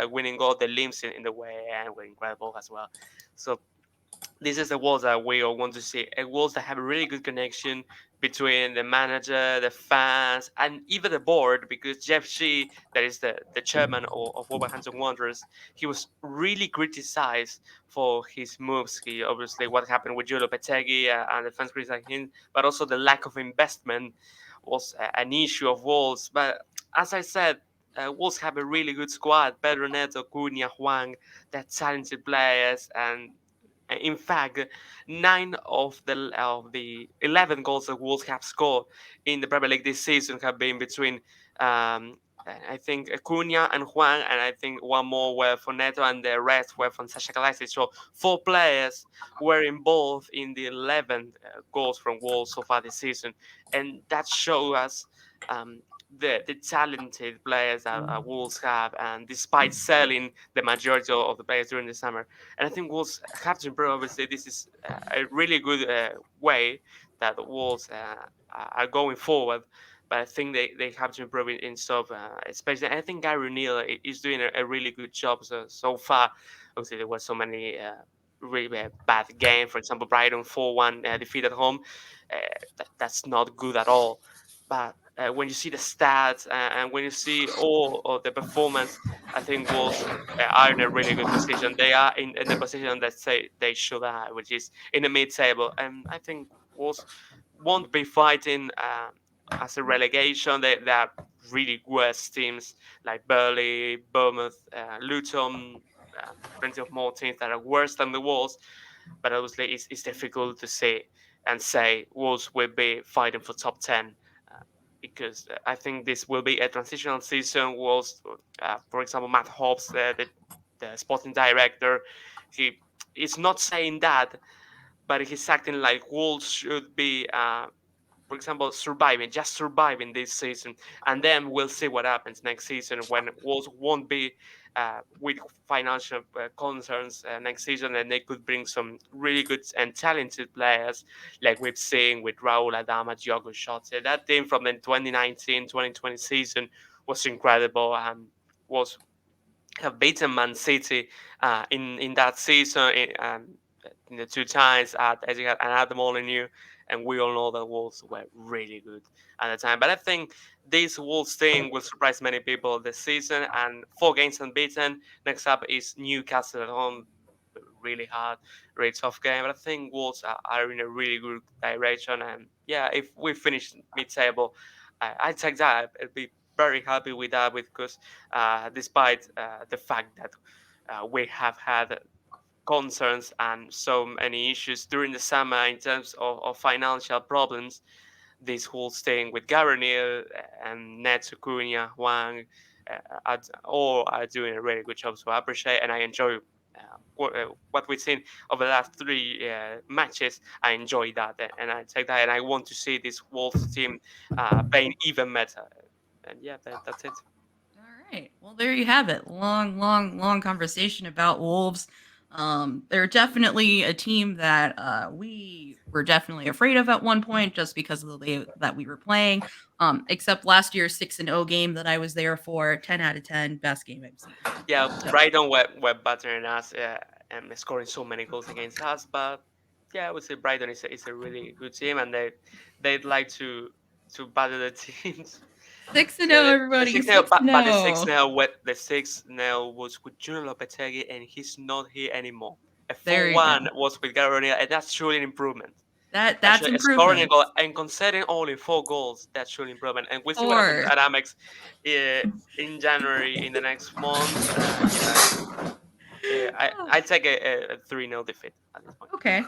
Speaker 3: winning goal, the limbs in the way, and were incredible as well. So this is the Wolves that we all want to see. A Wolves that have a really good connection between the manager, the fans, and even the board. Because Jeff Shee, that is the chairman of Wolverhampton Wanderers, he was really criticized for his moves. He obviously what happened with Julio Petegui and the fans criticizing him, but also the lack of investment was an issue of Wolves. But as I said, Wolves have a really good squad. Pedro Neto, Cunha, Juan, they're talented players, and in fact, 9 of the 11 goals that Wolves have scored in the Premier League this season have been between, um, I think, Cunha and Juan, and I think one more were for Neto, and the rest were from Sasha Kalasic. So 4 players were involved in the 11 goals from Wolves so far this season, and that shows us. The talented players that Wolves have, and despite selling the majority of the players during the summer, and I think Wolves have to improve. Obviously, this is a really good way that the Wolves are going forward. But I think they have to improve in stuff, especially. I think Gary O'Neill is doing a really good job so far. Obviously, there were so many really bad games. For example, Brighton 4-1 defeat at home. That's not good at all. But when you see the stats and when you see all of the performance, I think Wolves are in a really good position. They are in the position that say they should have, which is in the mid-table. And I think Wolves won't be fighting as a relegation. They are really worse teams like Burnley, Bournemouth, Luton, plenty of more teams that are worse than the Wolves. But obviously, it's difficult to say and say Wolves will be fighting for top 10 because I think this will be a transitional season. Was, for example, Matt Hobbs, the sporting director, he is not saying that, but he's acting like Wolves should be, for example, just surviving this season, and then we'll see what happens next season when Wolves won't be with financial concerns next season, and they could bring some really good and talented players like we've seen with Raul Adama, Diogo Jota. That team from the 2019-2020 season was incredible and was have beaten Man City in that season in the 2 times at Etihad and at the Molineux, and we all know that Wolves were really good at the time. But I think this Wolves thing will surprise many people this season. And 4 games unbeaten. Next up is Newcastle at home. really hard, really tough game. But I think Wolves are in a really good direction. And yeah, if we finish mid-table, I'd take that. I'd be very happy with that because despite the fact that we have had concerns and so many issues during the summer in terms of financial problems, this whole thing with Gabriel and Ned Cunha, Wang, all are doing a really good job. So I appreciate and I enjoy what we've seen over the last three matches. I enjoy that and I take that and I want to see this Wolves team playing even better. And yeah, that's it.
Speaker 1: All right. Well, there you have it. Long conversation about Wolves. They're definitely a team that we were definitely afraid of at one point, just because of the way that we were playing. Except last year's 6-0 game that I was there for, 10 out of 10, best game I've seen.
Speaker 3: Yeah,
Speaker 1: So,
Speaker 3: Brighton were battering us and scoring so many goals against us, but yeah, I would say Brighton is a really good team, and they'd like to battle the teams.
Speaker 1: 6-0,
Speaker 3: The
Speaker 1: everybody,
Speaker 3: 6-0, but the
Speaker 1: 6-0.
Speaker 3: 6-0 was with Junior Lopetegui, and he's not here anymore. A
Speaker 1: There you
Speaker 3: 4-1
Speaker 1: go.
Speaker 3: was with Gabriel, and that's truly an improvement.
Speaker 1: That's
Speaker 3: Actually, scoring a
Speaker 1: improvement.
Speaker 3: goal and conceding only 4 goals, that's truly improvement. And we'll see what happens
Speaker 1: Four.
Speaker 3: at Amex in January in the next months. I take a 3-0 defeat at this point.
Speaker 1: Okay.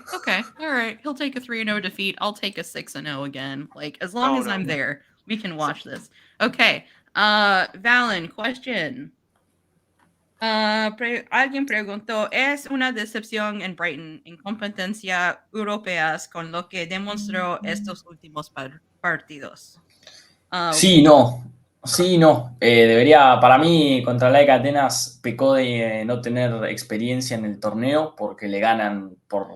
Speaker 1: All right. He'll take a 3-0 defeat. I'll take a 6-0 again. Like, as long
Speaker 3: Oh,
Speaker 1: as
Speaker 3: no.
Speaker 1: I'm there, we can watch this. Okay. Valen, question. Alguien preguntó, ¿es una decepción en Brighton en competencia europeas con lo que demostró estos últimos partidos?
Speaker 2: Sí, no. Sí, no. Debería, para mí, contra la AEK Atenas pecó de no tener experiencia en el torneo porque le ganan por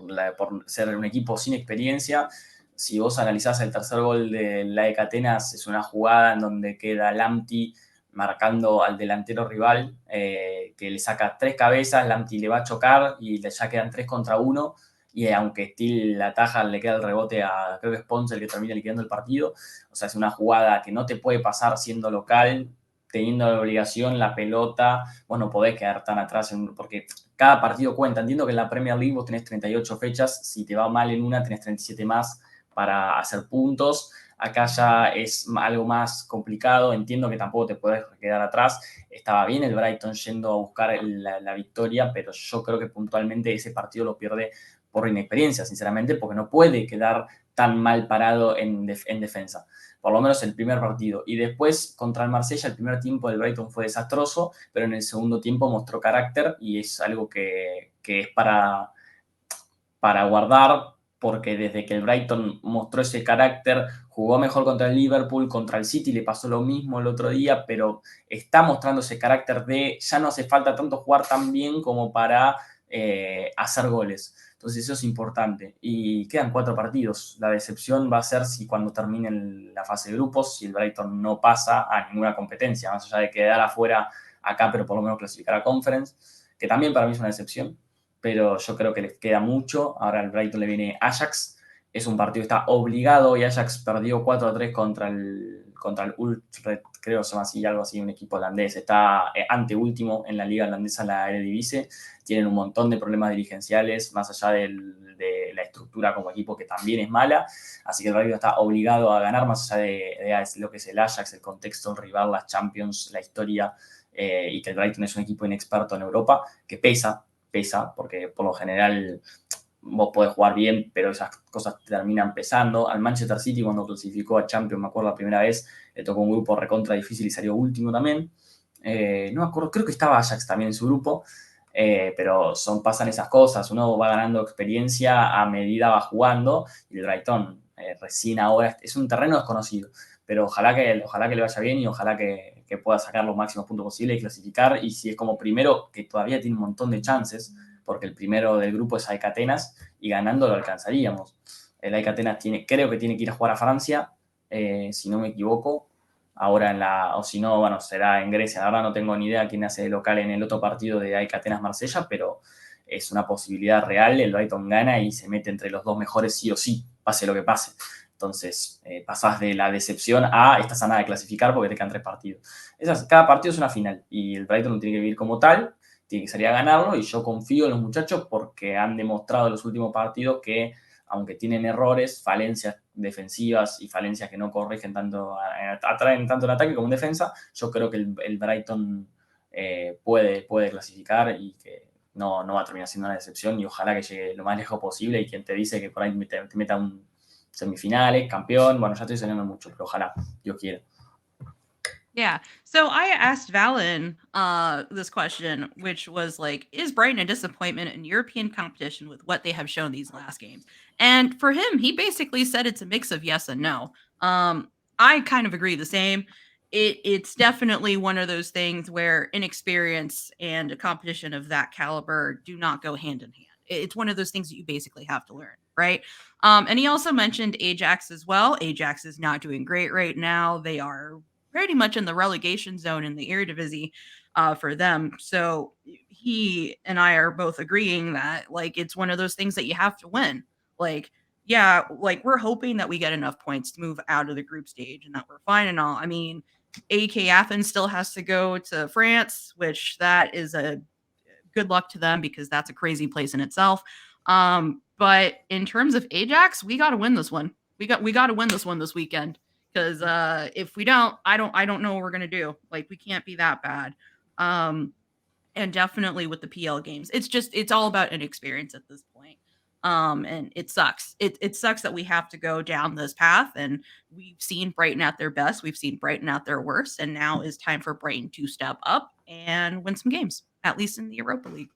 Speaker 2: ser un equipo sin experiencia. Si vos analizás el tercer gol de la AEK Atenas, es una jugada en donde queda Lamptey marcando al delantero rival, que le saca 3 cabezas, Lamptey le va a chocar y ya quedan 3 contra 1. Y aunque Steel la ataja, le queda el rebote a, creo que es Ponce el que termina liquidando el partido. O sea, es una jugada que no te puede pasar siendo local, teniendo la obligación, la pelota. Vos no podés quedar tan atrás, porque cada partido cuenta. Entiendo que en la Premier League vos tenés 38 fechas. Si te va mal en una, tenés 37 más para hacer puntos. Acá ya es algo más complicado. Entiendo que tampoco te podés quedar atrás. Estaba bien el Brighton yendo a buscar la victoria, pero yo creo que puntualmente ese partido lo pierde por inexperiencia, sinceramente, porque no puede quedar tan mal parado en defensa. Por lo menos el primer partido. Y después, contra el Marsella, el primer tiempo del Brighton fue desastroso, pero en el segundo tiempo mostró carácter y es algo que es para guardar, porque desde que el Brighton mostró ese carácter, jugó mejor contra el Liverpool, contra el City le pasó lo mismo el otro día, pero está mostrando ese carácter de ya no hace falta tanto jugar tan bien como para hacer goles. Entonces eso es importante. Y quedan 4 partidos. La decepción va a ser si cuando termine la fase de grupos, si el Brighton no pasa a ninguna competencia, más allá de quedar afuera acá, pero por lo menos clasificar a Conference, que también para mí es una decepción, pero yo creo que les queda mucho. Ahora al Brighton le viene Ajax. Es un partido que está obligado y Ajax perdió 4-3 contra el Utrecht, creo que se llama así, algo así, un equipo holandés. Está anteúltimo en la liga holandesa, la Eredivisie. Tienen un montón de problemas dirigenciales, más allá de la estructura como equipo, que también es mala. Así que el Brighton está obligado a ganar, más allá de lo que es el Ajax, el contexto, el rival, las Champions, la historia, y que el Brighton es un equipo inexperto en Europa, que pesa, porque por lo general vos podés jugar bien, pero esas cosas terminan pesando. Al Manchester City, cuando clasificó a Champions, me acuerdo la primera vez, le tocó un grupo recontra difícil y salió último también. No me acuerdo, creo que estaba Ajax también en su grupo, pero pasan esas cosas. Uno va ganando experiencia a medida va jugando, y el Brighton recién ahora es un terreno desconocido, pero ojalá que le vaya bien y ojalá que pueda sacar los máximos puntos posibles y clasificar. Y si es como primero, que todavía tiene un montón de chances, porque el primero del grupo es AEK Atenas y ganando lo alcanzaríamos. El AEK Atenas creo que tiene que ir a jugar a Francia, si no me equivoco. Ahora o si no, bueno, será en Grecia. La verdad no tengo ni idea quién hace de local en el otro partido de AEK Atenas-Marsella, pero es una posibilidad real. El Brighton gana y se mete entre los 2 mejores sí o sí, pase lo que pase. Entonces, pasás de la decepción a estás a nada de clasificar porque te quedan 3 partidos. Cada partido es una final y el Brighton lo tiene que vivir como tal. tiene que salir a ganarlo y yo confío en los muchachos porque han demostrado en los últimos partidos que aunque tienen errores, falencias defensivas y falencias que no corrigen tanto, atraen tanto en ataque como en defensa, yo creo que el Brighton puede clasificar y que no va a terminar siendo una decepción y ojalá que llegue lo más lejos posible y quien te dice que por ahí te meta un semifinales, campeón, bueno, ya estoy soñando mucho, pero ojalá, Dios quiera.
Speaker 1: Yeah. So I asked Valen this question, which was like, is Brighton a disappointment in European competition with what they have shown these last games? And for him, he basically said it's a mix of yes and no. I kind of agree the same. It's definitely one of those things where inexperience and a competition of that caliber do not go hand in hand. It's one of those things that you basically have to learn, right? And he also mentioned Ajax as well. Ajax is not doing great right now. They are pretty much in the relegation zone in the Eredivisie for them. So he and I are both agreeing that like it's one of those things that you have to win. Like, yeah, like we're hoping that we get enough points to move out of the group stage and that we're fine and all. I mean, AK Athens still has to go to France, which that is a good luck to them because that's a crazy place in itself. But in terms of Ajax, we got to win this one. We got to win this one this weekend because if we don't, I don't know what we're gonna do. Like we can't be that bad. And definitely with the PL games, it's all about inexperience at this point. And it sucks. It sucks that we have to go down this path. And we've seen Brighton at their best. We've seen Brighton at their worst. And now is time for Brighton to step up and win some games, at least in the Europa League.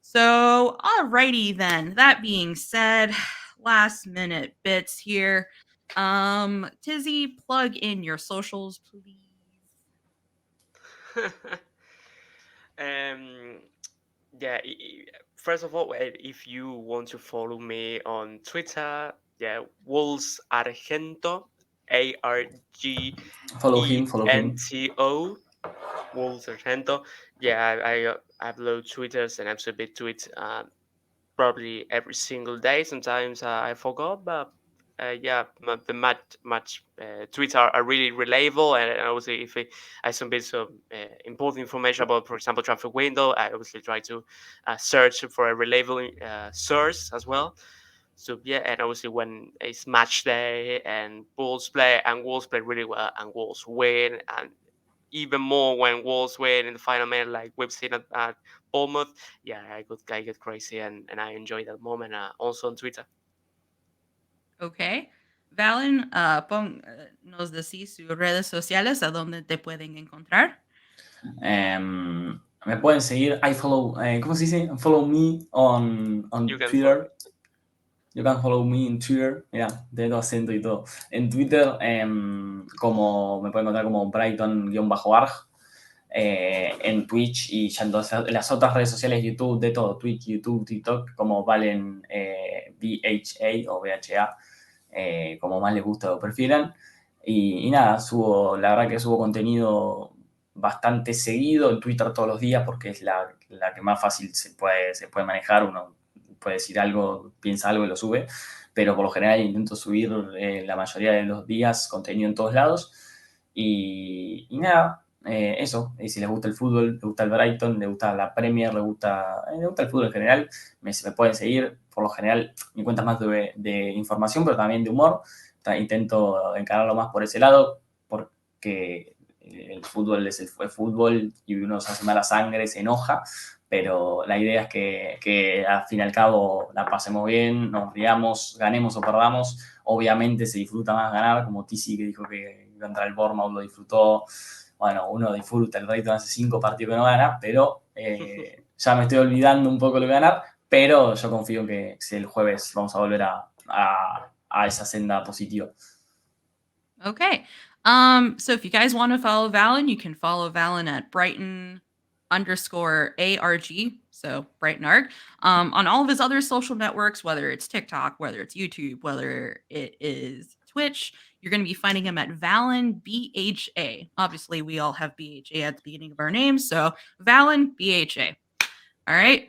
Speaker 1: So, alrighty then. That being said, last minute bits here. Tizi, plug in your socials, please.
Speaker 3: Yeah, first of all, if you want to follow me on Twitter, yeah, Wolves Argento,
Speaker 2: Follow him.
Speaker 3: ARGENTO, Wolves Argento. Yeah, I upload Twitters and I submit tweets probably every single day. Sometimes I forgot, but yeah, the match tweets are really reliable, and obviously if I submit some important information about, for example, transfer window, I obviously try to search for a reliable source as well. So yeah, and obviously when it's match day and Wolves play really well and Wolves win, and even more when Wolves win in the final minute, like we've seen at Bournemouth. Yeah, I get crazy and I enjoy that moment. Also on Twitter.
Speaker 1: Ok. Valen, nos decís sus redes sociales a donde te pueden encontrar.
Speaker 2: Me pueden seguir. I follow. ¿Cómo se dice? Follow me on Twitter. You can follow me in Twitter. Mira, de todo acento y todo. En Twitter, como me pueden encontrar como Brighton-arg. En Twitch y ya en las otras redes sociales, YouTube, de todo, Twitch, YouTube, TikTok, como Valen VHA o VHA, como más les gusta o prefieran. Y nada, la verdad que subo contenido bastante seguido en Twitter todos los días porque es la que más fácil se puede manejar. Uno puede decir algo, piensa algo y lo sube, pero por lo general intento subir la mayoría de los días contenido en todos lados. Y nada, eso, y si les gusta el fútbol, les gusta el Brighton, les gusta la Premier, les gusta el fútbol en general, me pueden seguir. Por lo general, mi cuenta es más de información, pero también de humor. Intento encararlo más por ese lado, porque el fútbol es el fútbol y uno se hace mala sangre, se enoja, pero la idea es que al fin y al cabo la pasemos bien, nos riamos, ganemos o perdamos. Obviamente se disfruta más ganar, como Tizi que dijo que contra el Bournemouth lo disfrutó. Bueno, uno disfruta, el Brighton hace 5 partidos que no gana, pero ya me estoy olvidando un poco lo que ganar, pero yo confío en que si el jueves vamos a volver a esa senda positiva.
Speaker 1: Okay. So if you guys want to follow Valen, you can follow Valen at Brighton_ARG. So Brighton ARG. On all of his other social networks, whether it's TikTok, whether it's YouTube, whether it is Twitch, you're going to be finding him at Valen BHA. Obviously, we all have BHA at the beginning of our names. So Valen BHA. All right.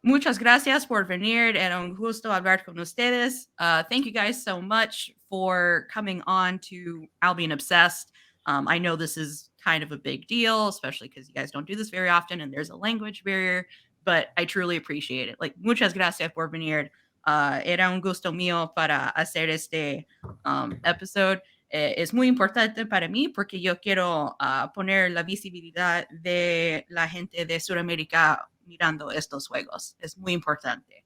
Speaker 1: Muchas gracias por venir. Era un gusto hablar con ustedes. Thank you guys so much for coming on to Albion Obsessed. I know this is kind of a big deal, especially because you guys don't do this very often and there's a language barrier, but I truly appreciate it. Like, muchas gracias por venir. Era un gusto mío para hacer este episode. Es muy importante para mí porque yo quiero poner la visibilidad de la gente de Sudamérica mirando estos juegos. Es muy importante.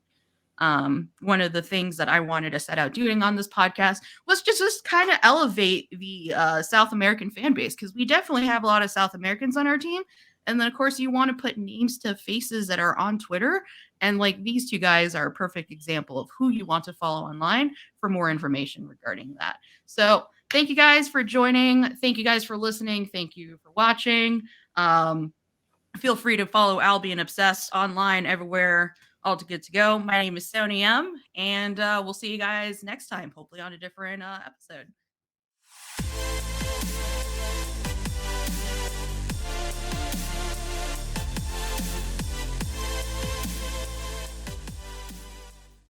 Speaker 1: One of the things that I wanted to set out doing on this podcast was just kind of elevate the South American fan base, because we definitely have a lot of South Americans on our team. And then, of course, you want to put names to faces that are on Twitter. And like, these two guys are a perfect example of who you want to follow online for more information regarding that. So thank you guys for joining. Thank you guys for listening. Thank you for watching. Feel free to follow Albion Obsessed online everywhere. All good to go. My name is Soni M, and we'll see you guys next time, hopefully on a different episode.